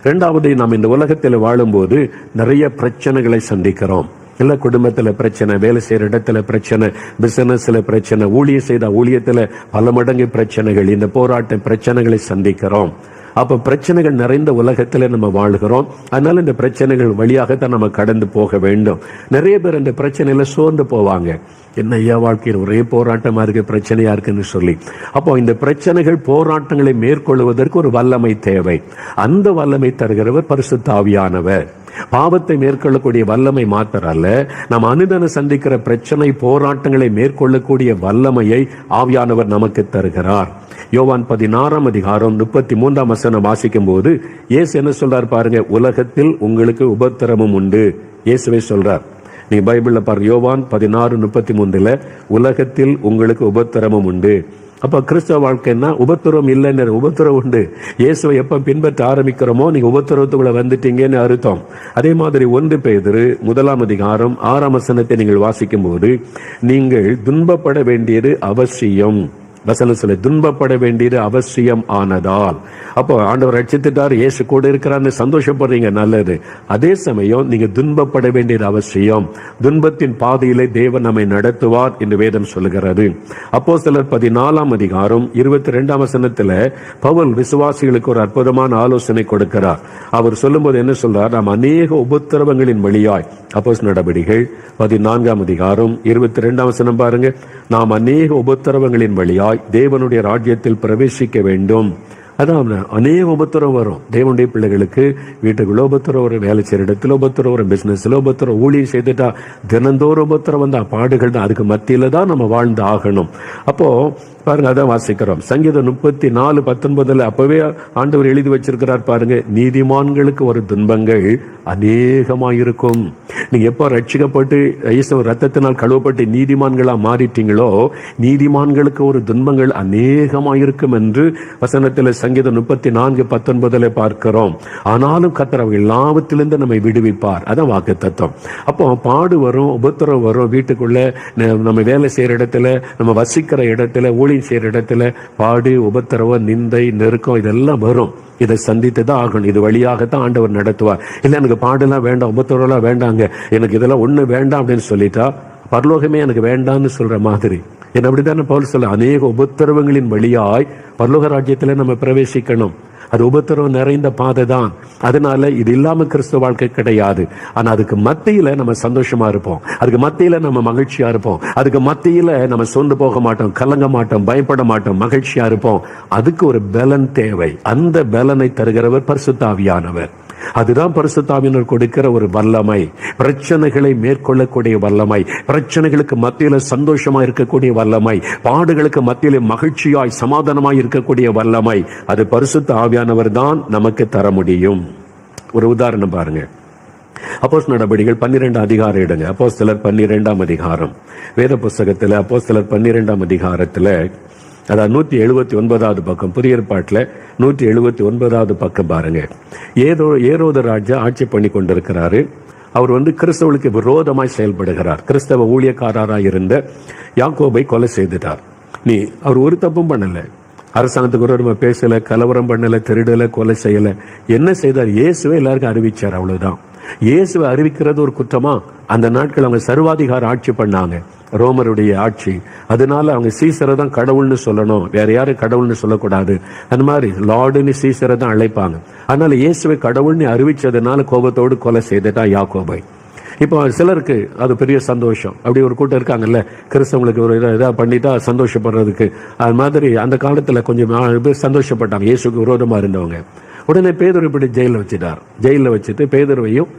[SPEAKER 1] இரண்டாவது, நாம் இந்த உலகத்தில் வாழும்போது நிறைய பிரச்சனைகளை சந்திக்கிறோம். இல்ல குடும்பத்துல பிரச்சனை, வேலை செய்யற இடத்துல பிரச்சனை, பிசினஸ்ல பிரச்சனை, ஊழியம் செய்த ஊழியத்துல பல மடங்கு பிரச்சனைகள், இந்த போராட்ட பிரச்சனைகளை சந்திக்கிறோம். அப்ப பிரச்சனைகள் நிறைந்த உலகத்துல நம்ம வாழ்கிறோம். அதனால இந்த பிரச்சனைகள் வழியாகத்தான் நம்ம கடந்து போக வேண்டும். நிறைய பேர் இந்த பிரச்சனையில சோர்ந்து போவாங்க. என்ன ஐயா, வாழ்க்கையில் ஒரே போராட்டமா இருக்கு, பிரச்சனையா இருக்குன்னு சொல்லி. அப்போ இந்த பிரச்சனைகள், போராட்டங்களை மேற்கொள்வதற்கு ஒரு வல்லமை தேவை. அந்த வல்லமை தருகிறவர் பரிசுத்த ஆவியானவர். பாவத்தை மேற்கொள்ளக்கூடிய வல்லமை மாத்திரம் அல்ல, நாம் அனுதினம் சந்திக்கிற பிரச்சனை, போராட்டங்களை மேற்கொள்ளக்கூடிய வல்லமையை ஆவியானவர் நமக்கு தருகிறார். யோவான் 16:33 வாசிக்கும் போது இயேசு என்ன சொல்றார் பாருங்க, உலகத்தில் உங்களுக்கு உபத்திரமும் உண்டு. இயேசுவே சொல்றார். நீங்க பைபிள்ல பாருங்க, யோவான் 16:33 உலகத்தில் உங்களுக்கு உபத்திரமும் உண்டு. அப்ப கிறிஸ்தவ வாழ்க்கைன்னா உபத்திரவம் இல்லைன்னு, உபத்திரவம் உண்டு. இயேசுவை எப்ப பின்பற்ற ஆரம்பிக்கிறோமோ நீங்க உபத்திரவத்துக்குள்ள வந்துட்டீங்கன்னு அர்த்தம். அதே மாதிரி 1 பேதுரு 1 அதிகாரம் 6 வசனத்தை நீங்கள் வாசிக்கும் போது, நீங்கள் துன்பப்பட வேண்டியது அவசியம். வசனம் சொல்ல, துன்பப்பட வேண்டியது அவசியம் ஆனதால். அப்போ ஆண்டவர் ரட்சித்துட்டார், இயேசு கூட இருக்கிறான்னு சந்தோஷப்படுறீங்க, நல்லது. அதே சமயம் நீங்க துன்பப்பட வேண்டியது அவசியம். துன்பத்தின் பாதையிலே தேவன் நம்மை நடத்துவார் என்று வேதம் சொல்லுகிறது. அப்போஸ்தலர் 14 அதிகாரம் 22 வசனத்துல பவுல் விசுவாசிகளுக்கு ஒரு அற்புதமான ஆலோசனை கொடுக்கிறார். அவர் சொல்லும்போது என்ன சொல்றார்? நாம் அநேக உபத்திரவங்களின் வழியாய், அப்போஸ்தலர் நடபடிகள் 14 அதிகாரம் 22 வசனம் பாருங்க, நாம் அநேக உபத்திரவங்களின் வழியாய் தேவனுடைய ராஜ்யத்தில் பிரவேசிக்க வேண்டும். அதான் அநேக உபத்திரம் வரும் தேவனுடைய பிள்ளைகளுக்கு. வீட்டுக்குள்ள உபத்திரம் வரும், வேலை செய்யற இடத்துல உபத்திரம் வரும், பிசினஸ்ல உபத்திரம், ஊழியம் செய்துட்டா தினந்தோறும் உபத்திரம் வந்தா பாடுகள் தான். அதுக்கு மத்தியில தான் நம்ம வாழ்ந்து ஆகணும். அப்போ பாருங்க, அதான் வாசிக்கிறோம் சங்கீதம் 34:19 அப்பவே ஆண்டவர் எழுதி வச்சிருக்கிறார் பாருங்க, நீதிமான்களுக்கு ஒரு துன்பங்கள் அநேகமாயிருக்கும். நீங்க எப்ப ரட்சிக்கப்பட்டு இயேசு ரத்தத்தினால் கழுவப்பட்டு நீதிமான்களா மாறிட்டீங்களோ, நீதிமான்களுக்கு ஒரு துன்பங்கள் அநேகமாயிருக்கும் என்று வசனத்தில் சங்கீதம் 34:19 பார்க்கிறோம். ஆனாலும் கர்த்தர் அவங்க எல்லாவற்றிலிருந்து நம்மை விடுவிப்பார். அதான் வாக்கு தத்துவம். அப்போ பாடு வரும், உபத்திரம் வரும். வீட்டுக்குள்ள நம்ம வேலை செய்யற இடத்துல, நம்ம வசிக்கிற இடத்துல, ஊழியம் செய்யற இடத்துல பாடு, உபத்திரவம், நிந்தை, நெருக்கம் இதெல்லாம் வரும். இதை சந்தித்து தான் ஆகணும். இது வழியாகத்தான் ஆண்டவர் நடத்துவார். இல்ல எனக்கு பாடெல்லாம் வேண்டாம், உபத்திரவெல்லாம் வேண்டாங்க, எனக்கு இதெல்லாம் ஒண்ணு வேண்டாம் அப்படின்னு சொல்லிட்டா பரலோகமே எனக்கு வேண்டாம்னு சொல்ற மாதிரி. என்ன அப்படித்தானே பவுல் சொல்ல, அநேக உபத்திரவங்களின் வழியாய் பரலோக ராஜ்யத்துல நம்ம பிரவேசிக்கணும். அது உபத்திரவம் நிறைந்த பாதை தான். அதனால இது இல்லாம கிறிஸ்துவ வாழ்க்கை கிடையாது. ஆனா அதுக்கு மத்தியில நம்ம சந்தோஷமா இருப்போம், அதுக்கு மத்தியில நம்ம மகிழ்ச்சியா இருப்போம், அதுக்கு மத்தியில நம்ம சொந்து போக மாட்டோம், கலங்க மாட்டோம், பயப்பட மாட்டோம், மகிழ்ச்சியா இருப்போம். அதுக்கு ஒரு பலன் தேவை. அந்த பலனை தருகிறவர் பரிசுத்த ஆவியானவர். அதுதான் பரிசுத்த ஆவியானவர் கொடுக்கிற ஒரு வல்லமை. பிரச்சனைகளை மேற்கொள்ளக்கூடிய வல்லமை, பிரச்சனைகளுக்கு மத்தியில சந்தோஷமா இருக்கக்கூடிய வல்லமை, பாடுகளுக்கு மத்தியில மகிழ்ச்சியாய் சமாதானமாய் இருக்கக்கூடிய வல்லமை, அது பரிசுத்த ஆவியானவர் தான் நமக்கு தர முடியும். ஒரு உதாரணம் பாருங்க. அப்போஸ்தலர் நடபடிகள் 12 அதிகாரம் எடுங்க. அப்போஸ்தலர் 12 அதிகாரம் வேத புஸ்தகத்துல அப்போஸ்தலர் 12 அதிகாரத்துல, அதாவது 179வது பக்கம், புதிய ஏற்பாட்டுல 179வது பக்கம் பாருங்க. ஏரோது ராஜா ஆட்சி பண்ணி கொண்டிருக்கிறாரு. அவர் கிறிஸ்தவர்களுக்கு விரோதமாய் செயல்படுகிறார். கிறிஸ்தவ ஊழியக்காரராக இருந்த யாக்கோபை கொலை செய்துட்டார். அவர் ஒரு தப்பும் பண்ணல, அரசாங்கத்துக்கு விரோதமா பேசல, கலவரம் பண்ணல, திருடல, கொலை செய்யல. என்ன செய்தார்? இயேசுவை எல்லாருக்கும் அறிவிச்சார், அவ்வளவுதான். இயேசுவை அறிவிக்கிறது ஒரு குற்றமா? அந்த நாட்கள் அவங்க சர்வாதிகார ஆட்சி பண்ணாங்க, ரோமருடைய ஆட்சி. அதனால அவங்க சீசரை தான் கடவுள்னு சொல்லணும், வேற யாரும் கடவுள்னு சொல்லக்கூடாது. அந்த மாதிரி லார்டுன்னு சீசரை தான் அழைப்பாங்க. அதனால இயேசுவை கடவுள்னு அறிவிச்சதுனால கோபத்தோடு கொலை செய்துட்டா யாக்கோபை. இப்போ சிலருக்கு அது பெரிய சந்தோஷம். அப்படி ஒரு கூட்டம் இருக்காங்கல்ல, கிறிஸ்தவங்களுக்கு ஒரு இதாக பண்ணிட்டா சந்தோஷப்படுறதுக்கு. அது மாதிரி அந்த காலத்துல கொஞ்சம் பேர் சந்தோஷப்பட்டாங்க, இயேசுக்கு விரோதமா இருந்தவங்க. உடனே பேதுரு இப்படி ஜெயில வச்சுட்டார். ஜெயில வச்சுட்டு பேதுருவையும்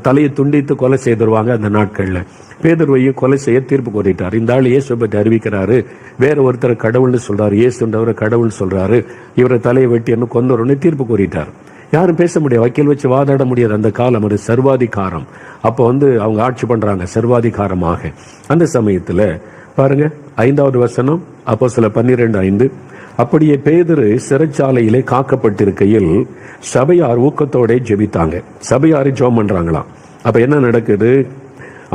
[SPEAKER 1] தலையை துண்டித்து கொலை செய்திருவாங்க. அந்த நாட்கள்ல பேதுருவையும் கொலை செய்ய தீர்ப்பு கோரிட்டார். இந்த ஆள் இயேசு பற்றி அறிவிக்கிறாரு, வேற ஒருத்தர் கடவுள்னு சொல்றாரு, இயேசுன்றவரை கடவுள் சொல்றாரு, இவரை தலையை வெட்டி என்ன கொன்னொருன்னு தீர்ப்பு கோரிட்டார். யாரும் பேச முடியாது, வக்கீல் வச்சு வாதாட முடியாது. அந்த காலம் ஒரு சர்வாதிகாரம். அப்போ அவங்க ஆட்சி பண்றாங்க சர்வாதிகாரமாக. அந்த சமயத்துல பாருங்க 5வது வசனம், அப்போஸ்தலர் 12:5. அப்படியே பேதுரு சிறைச்சாலையிலே காக்கப்பட்டிருக்கையில் சபையார் ஊக்கத்தோட ஜெபித்தாங்க. சபையாரு ஜெபம் பண்றாங்களாம். அப்ப என்ன நடக்குது?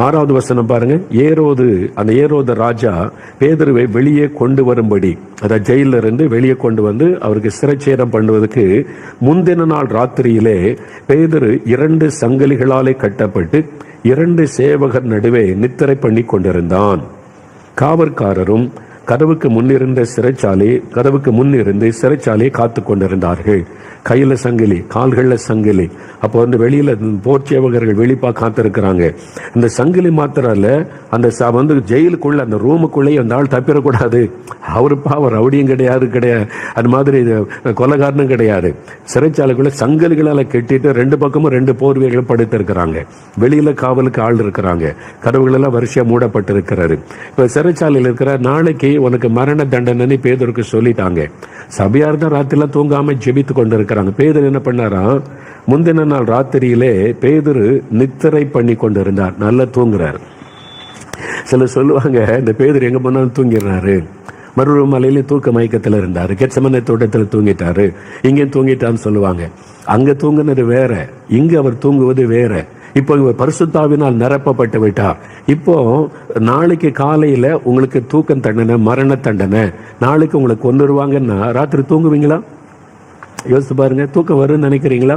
[SPEAKER 1] 6வது வசனம் பாருங்க. ஏரோது ராஜா பேதுருவை வெளியே கொண்டு வரும்படி, அதாவது ஜெயில இருந்து வெளியே கொண்டு வந்து அவருக்கு சிறைச்சேரம் பண்ணுவதற்கு முந்தின நாள் ராத்திரியிலே பேதுரு 2 சங்கிலிகளாலே கட்டப்பட்டு 2 சேவகர் நடுவே நித்திரை பண்ணி கொண்டிருந்தான். காவற்காரரும் கதவுக்கு முன்னிருந்து சிறைச்சாலையை காத்து கொண்டிருந்தார்கள். கையில சங்கிலி, கால்கள்ல சங்கிலி. அப்போ வெளியில போர்ச்சேவகர்கள் வெளிப்பா காத்திருக்கிறாங்க. இந்த சங்கிலி மாத்திரம் இல்ல, அந்த ஜெயிலுக்குள்ள அந்த ரூமுக்குள்ளேயே அந்த ஆள் தப்பிடக்கூடாது. அவர் ரவுடியும் கிடையாது, அது மாதிரி கொலைகாரனும் கிடையாது. சிறைச்சாலைக்குள்ள சங்கிலிகளால கட்டிட்டு 2 பக்கமும் 2 போர்வைகளும் படுத்திருக்கிறாங்க. வெளியில காவலுக்கு ஆள் இருக்கிறாங்க. கதவுகள் எல்லாம் வரிசையா மூடப்பட்டிருக்கிறாரு. இப்ப சிறைச்சாலையில் இருக்கிற நாளைக்கு உனக்கு மரண தண்டனை பேதுருக்கு சொல்லிட்டாங்க. சபையார் தான் ராத்திரிலாம் தூங்காம ஜெபித்து கொண்டிருக்கிறாங்க. பேதுரு என்ன பண்ணாரா? முந்தின நாள் ராத்திரியிலே பேதுரு நித்திரை பண்ணி கொண்டிருந்தார், நல்லா தூங்குறாரு. சிலர் சொல்லுவாங்க, இந்த பேதுரு எங்க போனாலும் தூங்கிடுறாரு. மற்றொரு மலையில தூக்க மயக்கத்துல இருந்தாரு, கெத்செமனே தோட்டத்தில் தூங்கிட்டாரு, இங்கே தூங்கிட்டான்னு சொல்லுவாங்க. அங்க தூங்குனது வேற, இங்க அவர் தூங்குவது வேற. இப்போ இவர் பரிசுத்தாவினால் நிரப்பப்பட்டு விட்டா. இப்போ நாளைக்கு காலையில உங்களுக்கு தூக்கம் தண்டனை, மரண தண்டனை, நாளைக்கு உங்களுக்கு கொண்டுருவாங்கன்னா ராத்திரி தூங்குவீங்களா? யோசிச்சு பாருங்க. தூக்கம் வரும்னு நினைக்கிறீங்களா?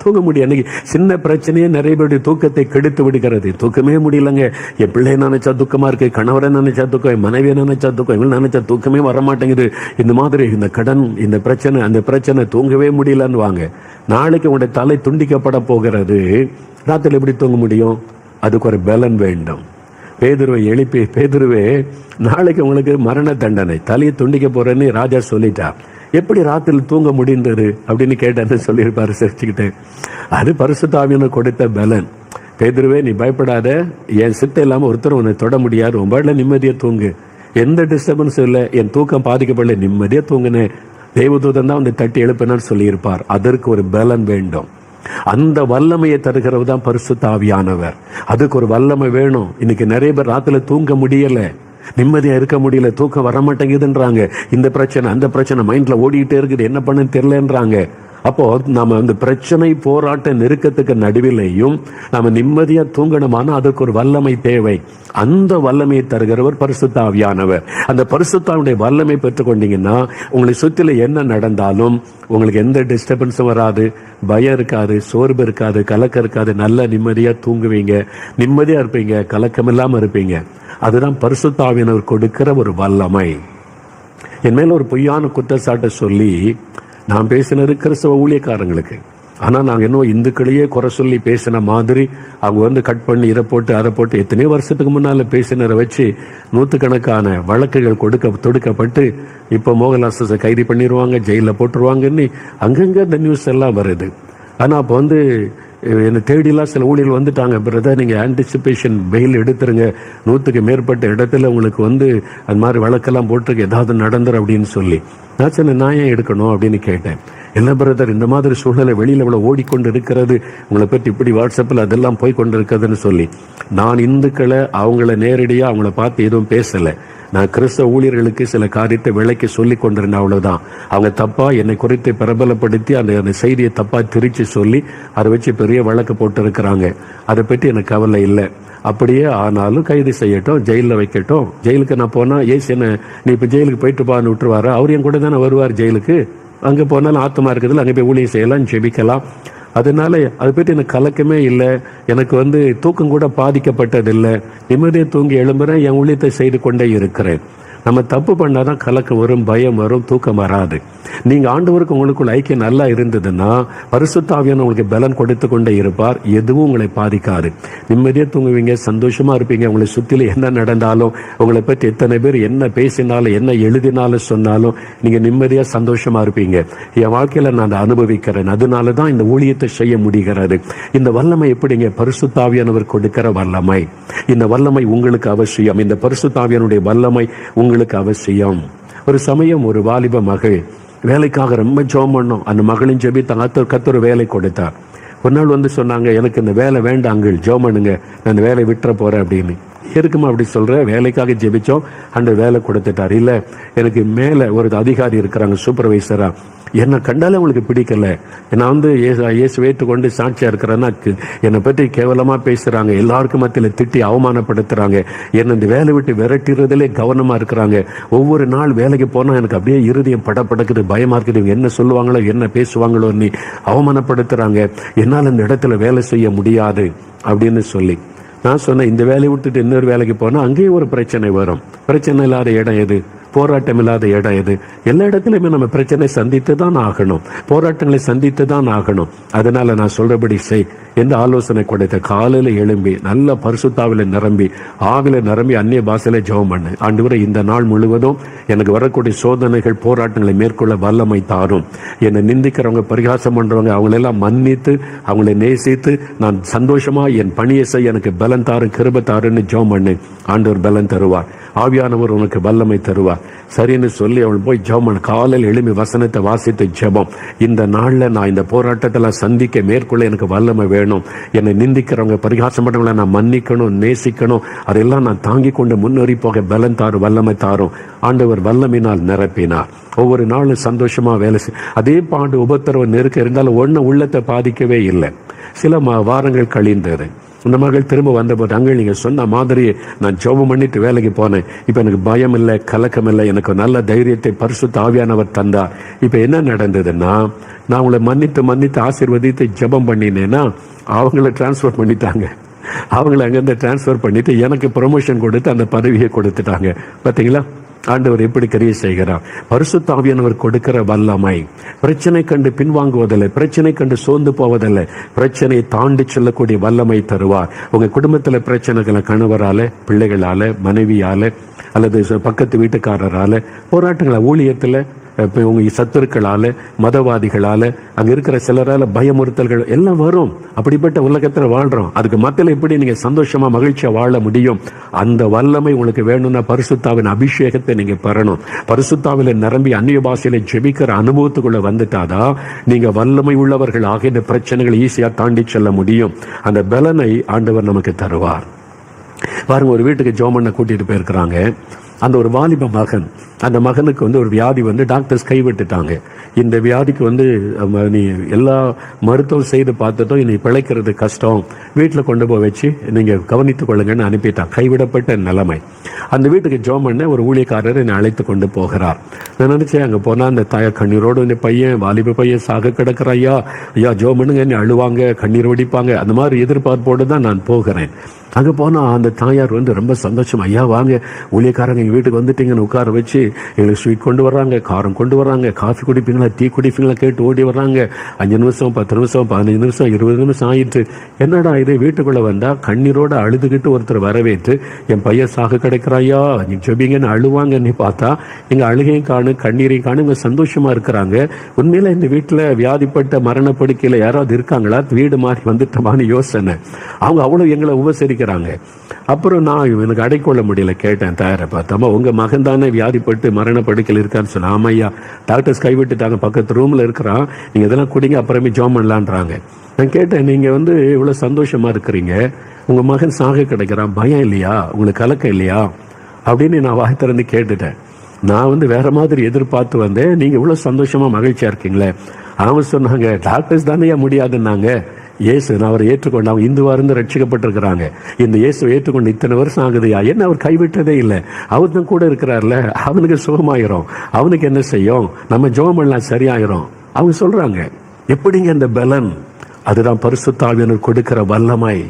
[SPEAKER 1] தூங்க முடியும். அன்னைக்கு சின்ன பிரச்சனையே நிறைய பேருடைய தூக்கத்தை கெடுத்து விடுகிறது. தூக்கமே முடியலங்க. என் பிள்ளைய நினைச்சா துக்கமா இருக்கு, கணவரை நினைச்சா துக்கம், என் மனைவியை நினைச்சா துக்கம், இவங்க நினைச்சா தூக்கமே வரமாட்டேங்குது. இந்த மாதிரி இந்த கடன், இந்த பிரச்சனை, அந்த பிரச்சனை, தூங்கவே முடியலன்னு வாங்க. நாளைக்கு உங்களுடைய தலை துண்டிக்கப்பட போகிறது. ராத்திரி எப்படி தூங்க முடியும்? அதுக்கு ஒரு பலன் வேண்டும். பேதுருவை எழுப்பி, பேதுருவே நாளைக்கு உங்களுக்கு மரண தண்டனை, தலையை துண்டிக்க போறேன்னு ராஜா சொல்லிட்டா, எப்படி ராத்திரி தூங்க முடிந்தது அப்படின்னு கேட்டேன்னு சொல்லியிருப்பாரு சிரிச்சுக்கிட்டு. அது பரிசுத்த ஆவியானவர் கொடுத்த பலன். பேதுருவே நீ பயப்படாத, என் சித்த இல்லாம ஒருத்தர் உன்னை தொட முடியாது, உன் நிம்மதியா தூங்கு, எந்த டிஸ்டர்பன்ஸும் இல்லை, என் தூக்கம் பாதிக்கப்படல, நிம்மதியா தூங்குனேன், தேவதூதன் தான் வந்து தட்டி எழுப்பினான்னு சொல்லியிருப்பார். அதற்கு ஒரு பலன் வேண்டும். அந்த வல்லமையை தருகிறவர் தான் பரிசுத்த ஆவியானவர். அதுக்கு ஒரு வல்லமை வேணும். இன்னைக்கு நிறைய பேர் ராத்திரில தூங்க முடியல, நிம்மதியா இருக்க முடியல, தூக்கம் வரமாட்டேங்குதுன்றாங்க. இந்த பிரச்சனை, அந்த பிரச்சனை மைண்ட்ல ஓடிக்கிட்டே இருக்குது, என்ன பண்ணுன்னு தெரியலன்றாங்க. அப்போ நாம அந்த பிரச்சனை, போராட்ட, நெருக்கத்துக்கு நடுவிலையும் நாம நிம்மதியா தூங்கணுமானா அதுக்கு ஒரு வல்லமை தேவை. அந்த வல்லமையை தருகிறவர் பரிசுத்த ஆவியானவர். அந்த பரிசுத்தாவுடைய வல்லமை பெற்றுக்கொண்டீங்கன்னா உங்களை சுற்றில என்ன நடந்தாலும் உங்களுக்கு எந்த டிஸ்டர்பன்ஸும் வராது, பயம் இருக்காது, சோர்வு இருக்காது, கலக்கம் இருக்காது, நல்ல நிம்மதியா தூங்குவீங்க, நிம்மதியா இருப்பீங்க, கலக்கம் இல்லாம இருப்பீங்க. அதுதான் பரிசுத்த ஆவியானவர் கொடுக்கிற ஒரு வல்லமை. என் மேல ஒரு பொய்யான குற்றச்சாட்டை சொல்லி நான் பேசினது கிறிஸ்தவ ஊழியக்காரங்களுக்கு. ஆனால் நாங்கள் இன்னும் இந்துக்களையே குறை சொல்லி பேசின மாதிரி அவங்க வந்து கட் பண்ணி இதை போட்டு அதை போட்டு எத்தனையோ வருஷத்துக்கு முன்னால் பேசினரை வச்சு நூற்றுக்கணக்கான வழக்குகள் தொடுக்கப்பட்டு இப்போ மோகன்லாஸை கைது பண்ணிடுவாங்க, ஜெயிலில் போட்டுருவாங்கன்னு அங்கங்கே இந்த நியூஸ் எல்லாம் வருது. ஆனால் அப்போ வந்து என்னை தேடிலாம் சில ஊழியர்கள் வந்துட்டாங்க, பிரதர் நீங்கள் ஆன்டிசிபேஷன் பெயில் எடுத்துருங்க, 100க்கு மேற்பட்ட இடத்துல உங்களுக்கு வந்து அது மாதிரி வழக்கெல்லாம் போட்டிருக்கு, ஏதாவது நடந்துரும் அப்படின்னு சொல்லி. நான் சொன்ன நான் ஏன் எடுக்கணும் அப்படின்னு கேட்டேன். என்ன பிரதர் இந்த மாதிரி சூழ்நிலை வெளியில் இவ்வளோ ஓடிக்கொண்டு இருக்கிறது, உங்களை பற்றி இப்படி வாட்ஸ்அப்பில் அதெல்லாம் போய் கொண்டு இருக்கிறதுன்னு சொல்லி, நான் இந்துக்களை அவங்கள நேரடியாக அவங்கள பார்த்து எதுவும் பேசலை. நான் கிறிஸ்தவ ஊழியர்களுக்கு சில காரியத்தை விளக்கி சொல்லி கொண்டிருந்தேன், அவ்வளவுதான். அவங்க தப்பா என்னை குறித்து பிரபலப்படுத்தி அந்த செய்தியை தப்பா திரிச்சு சொல்லி அதை வச்சு பெரிய வழக்கு போட்டு இருக்கிறாங்க. அதை பற்றி எனக்கு கவலை இல்லை. அப்படியே ஆனாலும் கைது செய்யட்டும், ஜெயிலில் வைக்கட்டும். ஜெயிலுக்கு நான் போனா ஏசு என்ன நீ இப்போ ஜெயிலுக்கு போயிட்டு பான்னு விட்டுருவாரா? அவர் என் கூட தானே வருவார் ஜெயிலுக்கு. அங்கே போனாலும் ஆத்மா இருக்குதுல, அங்கே போய் ஊழியம் செய்யலாம், ஜெபிக்கலாம். அதனால அதை பற்றி எனக்கு கலக்கமே இல்லை. எனக்கு வந்து தூக்கம் கூட பாதிக்கப்பட்டதில்லை. நிம்மதியை தூங்கி எழும்புறேன், என் ஊழியத்தை செய்து கொண்டே இருக்கிறேன். நம்ம தப்பு பண்ணாதான் கலக்கம் வரும், பயம் வரும், தூக்கம் வராது. நீங்க ஆண்டவருக்கு உங்களுக்குள்ள ஐக்கியம் நல்லா இருந்ததுன்னா பரிசுத்த ஆவியானவர் உங்களுக்கு பலன் கொடுத்து கொண்டே இருப்பார். எதுவும் உங்களை பாதிக்காது. நிம்மதியா தூங்குவீங்க, சந்தோஷமா இருப்பீங்க. உங்களை சுத்தில என்ன நடந்தாலும், உங்களை பற்றி எத்தனை பேர் என்ன பேசினாலும், என்ன எழுதினாலும் சொன்னாலும் நீங்க நிம்மதியா சந்தோஷமா இருப்பீங்க. என் வாழ்க்கையில நான் அதை அனுபவிக்கிறேன். அதனாலதான் இந்த ஊழியத்தை செய்ய முடிகிறது. இந்த வல்லமை எப்படிங்க? பரிசுத்த ஆவியானவர் கொடுக்கிற வல்லமை. இந்த வல்லமை உங்களுக்கு அவசியம். இந்த பரிசுத்த ஆவியானுடைய வல்லமை உங்களுக்கு அவசியம். ஒரு சமயம் ஒரு வாலிப மகள் வேலைக்காக ரொம்ப ஜெபம் பண்ணோம். அந்த மகளின் ஜெபித்தாங்க, கர்த்தர் வேலை கொடுத்தார். ஒரு நாள் வந்து சொன்னாங்க, எனக்கு இந்த வேலை வேண்டாங்க, ஜெபம் பண்ணுங்க, நான் இந்த வேலை விட்டுற போறேன் அப்படின்னு. இருக்குமா அப்படி சொல்ற? வேலைக்காக ஜெபிச்சோம், அந்த வேலை கொடுத்துட்டார். இல்ல எனக்கு மேல ஒரு அதிகாரி இருக்கிறாங்க, சூப்பர்வைசரா, என்னை கண்டாலே அவங்களுக்கு பிடிக்கல. நான் வந்து இயேசு ஏற்றுக்கொண்டு சாட்சியா இருக்கிறேன்னா என்னை பற்றி கேவலமா பேசுறாங்க, எல்லாருக்கும் மத்தியில திட்டி அவமானப்படுத்துறாங்க, என்னை இந்த வேலை விட்டு விரட்டுறதுலே கவனமா இருக்கிறாங்க. ஒவ்வொரு நாள் வேலைக்கு போனா எனக்கு அப்படியே இருதயம் படப்படக்குது, பயமா இருக்குது, இவங்க என்ன சொல்லுவாங்களோ என்ன பேசுவாங்களோன்னு அவமானப்படுத்துறாங்க, என்னால் இந்த இடத்துல வேலை செய்ய முடியாது அப்படின்னு சொல்லி நான் சொன்னேன், இந்த வேலையை விட்டுட்டு இன்னொரு வேலைக்கு போனா அங்கேயும் ஒரு பிரச்சனை வரும். பிரச்சனை இல்லாத இடம் எது? போராட்டம் இல்லாத இடம் எது? எல்லா இடத்துலையுமே நம்ம பிரச்சனை சந்தித்து தான் ஆகணும், போராட்டங்களை சந்தித்து தான் ஆகணும். அதனால நான் சொல்றபடி செய் எந்த ஆலோசனை கொடுத்த. காலையில எழும்பி நல்ல பரிசுத்தாவில நிரம்பி ஆவில நிரம்பி அந்நிய பாஷையில ஜெபம் பண்ணு. ஆண்டவரே இந்த நாள் முழுவதும் எனக்கு வரக்கூடிய சோதனைகள், போராட்டங்களை மேற்கொள்ள வல்லமை தாரும். என்னை நிந்திக்கிறவங்க, பரிகாசம் பண்றவங்க, அவங்களெல்லாம் மன்னித்து அவங்களை நேசித்து நான் சந்தோஷமா என் பணியை செய்ய எனக்கு பலன் தாரு, கிருபை தாருன்னு ஜெபம் பண்ணு. ஆண்டவர் பலன் தருவார், ஆவியானவர் உனக்கு வல்லமை தருவார். சரின்னு சொல்லி அவள் போய் ஜெபம், காலையில் எழுப்பி வசனத்தை வாசித்து ஜெபம், இந்த நாள்ல நான் இந்த போராட்டத்தில் சந்திக்க மேற்கொள்ள எனக்கு வல்லமை வேணும். வேணும். என்னை நிந்திக்கிறவங்க, பரிகாசம் பண்றவங்களை நான் மன்னிக்கணும், நேசிக்கணும். அதெல்லாம் நான் தாங்கி கொண்டு முன்னேறி போக பலன் தாரும், வல்லமை தாரும். ஆண்டவர் வல்லமையினால் நிரப்பினார். ஒவ்வொரு நாளும் சந்தோஷமா வேலை அதே பாண்டு உபத்திரவ நெருக்க இருந்தாலும் ஒன்னும் உள்ளத்தை பாதிக்கவே இல்லை. சில வாரங்கள் கழிந்தது. இந்த மகள் திரும்ப வந்தபோது, அங்கே நீங்க சொன்ன மாதிரி நான் ஜெபம் பண்ணிட்டு வேலைக்கு போனேன். இப்ப எனக்கு பயம் இல்லை, கலக்கம் இல்லை, எனக்கு நல்ல தைரியத்தை பரிசுத்த ஆவியானவர் தந்தார். இப்ப என்ன நடந்ததுன்னா, நான் உங்களை மன்னித்து ஆசீர்வதித்து ஜெபம் பண்ணினேன்னா அவங்கள டிரான்ஸ்ஃபர் பண்ணிட்டாங்க. அவங்களை அங்கிருந்து டிரான்ஸ்ஃபர் பண்ணிட்டு எனக்கு ப்ரொமோஷன் கொடுத்து அந்த பதவியை கொடுத்துட்டாங்க. பாத்தீங்களா ஆண்டவர் எப்படி கிரியை செய்கிறார். பரிசுத்த ஆவியானவர் கொடுக்கிற வல்லமை பிரச்சனை கண்டு பின்வாங்குவதில்லை, பிரச்சனை கண்டு சோர்ந்து போவதில்லை, பிரச்சனையை தாண்டி செல்லக்கூடிய வல்லமை தருவார். உங்க குடும்பத்துல பிரச்சனைகளை கணவரால, பிள்ளைகளால, மனைவியால அல்லது பக்கத்து வீட்டுக்காரரால, போராட்டங்களை ஊழியத்துல, உங்க சத்துருக்களால, மதவாதிகளால, அங்க இருக்கிற சிலரால பயமுறுத்தல்கள் எல்லாம் வரும். அப்படிப்பட்ட உலகத்துல வாழ்றோம். அதுக்கு மத்தியில எப்படி நீங்க சந்தோஷமா மகிழ்ச்சியா வாழ முடியும்? அந்த வல்லமை உங்களுக்கு வேணும்னா பரிசுத்தாவின் அபிஷேகத்தை நீங்க பெறணும். பரிசுத்தாவில நிரம்பி அந்நிய பாஷையில ஜெபிக்கிற அனுபவத்துக்குள்ள வந்துட்டாதான் நீங்க வல்லமை உள்ளவர்கள் ஆகிய இந்த பிரச்சனைகளை ஈஸியா தாண்டி செல்ல முடியும். அந்த பலனை ஆண்டவர் நமக்கு தருவார். பாருங்க, ஒரு வீட்டுக்கு ஜோமண்ண கூட்டிட்டு போயிருக்கிறாங்க. அந்த ஒரு வாலிப மகன், அந்த மகனுக்கு ஒரு வியாதி டாக்டர்ஸ் கைவிட்டுட்டாங்க. இந்த வியாதிக்கு நீ எல்லா மருத்துவம் செய்து பார்த்துட்டோம், இனி பிழைக்கிறது கஷ்டம், வீட்டில் கொண்டு போய் வச்சு நீங்க கவனித்துக் கொள்ளுங்கன்னு அனுப்பிட்டான். கைவிடப்பட்ட நிலைமை. அந்த வீட்டுக்கு ஜோம் பண்ண ஒரு ஊழியக்காரர் என்னை அழைத்து கொண்டு போகிறார். நான் நினைச்சேன், அங்க போனா அந்த தாய கண்ணீரோடு இந்த பையன், வாலிப பையன் சாக கிடக்கிற, ஐயா ஜோம் பண்ணுங்க, என்னை அழுவாங்க, கண்ணீர் வடிப்பாங்க, அந்த மாதிரி எதிர்பார்ப்போடு தான் நான் போகிறேன். அங்க போனா அந்த தாயார் ரொம்ப சந்தோஷம், ஐயா வாங்க, ஊழியக்காரங்க எங்க வீட்டுக்கு வந்துட்டீங்கன்னு உட்கார வச்சு எங்களுக்கு ஸ்வீட் கொண்டு வர்றாங்க, காரம் கொண்டு வர்றாங்க, காஃபி குடிப்பீங்களா, டீ குடிப்பீங்களா கேட்டு ஓடி வர்றாங்க. 5 நிமிஷம், 10 நிமிஷம், 15 நிமிஷம், 20 நிமிஷம் ஆயிட்டு. என்னடா இது, வீட்டுக்குள்ள வந்தா கண்ணீரோட அழுதுகிட்டு ஒருத்தர் வரவேற்று, என் பையன் சாக கிடைக்கிறாயா, நீ ஜெபிங்கன்னு அழுவாங்கன்னு பார்த்தா இங்க அழுகையும் காணு, கண்ணீரையும் காணு, இவங்க சந்தோஷமா இருக்கிறாங்க. உண்மையில இந்த வீட்டுல வியாதிப்பட்ட மரணப்படுக்கையில யாராவது இருக்காங்களா, வீடு மாறி வந்துட்டோமான்னு யோசனை. அவங்க அவ்வளவு எங்களை உபசரிக்கிறாங்க. அப்புறம் நான் எனக்கு அடைக்கொள்ள முடியல, கேட்டேன் தாயாரை பார்த்தாமா, உங்க மகன் தானே வியாதிப்பட்டு மரணப்படுக்கையில் இருக்கான்னு சொன்ன. ஆமையா, டாக்டர்ஸ் கைவிட்டுட்டாங்க, பக்கத்து ரூம்ல இருக்கிறான், நீங்க இதெல்லாம் குடிங்க, அப்புறமே ஜாம் பண்ணலான்றாங்க. நான் கேட்டேன், நீங்க இவ்வளவு சந்தோஷமா இருக்கிறீங்க, உங்க மகன் சாக கிடைக்கிறான், பயம் இல்லையா, உங்களுக்கு கலக்கம் இல்லையா அப்படின்னு நான் வாய் திறந்து கேட்டுட்டேன். நான் வேற மாதிரி எதிர்பார்த்து வந்தேன், நீங்க இவ்வளவு சந்தோஷமா மகிழ்ச்சியா இருக்கீங்களே. அவங்க சொன்னாங்க, டாக்டர்ஸ் தானே முடியாதுன்னாங்க. இயேசு, நான் அவரை ஏற்றுக்கொண்டு, அவங்க இந்துவா இருந்து ரட்சிக்கப்பட்டிருக்கிறாங்க, இந்த இயேசு ஏற்றுக்கொண்டு இத்தனை வருஷம் ஆகுதுயா, என்ன அவர் கைவிட்டதே இல்லை, அவர் தான் கூட இருக்கிறார்ல, அவனுக்கு சுகமாயிரும், அவனுக்கு என்ன செய்யும், நம்ம ஜெபம் எல்லாம் சரியாயிரும். அவங்க சொல்றாங்க. எப்படிங்க அந்த பலன்? அதுதான் பரிசுத்த ஆவியானவர் கொடுக்கிற வல்லமை.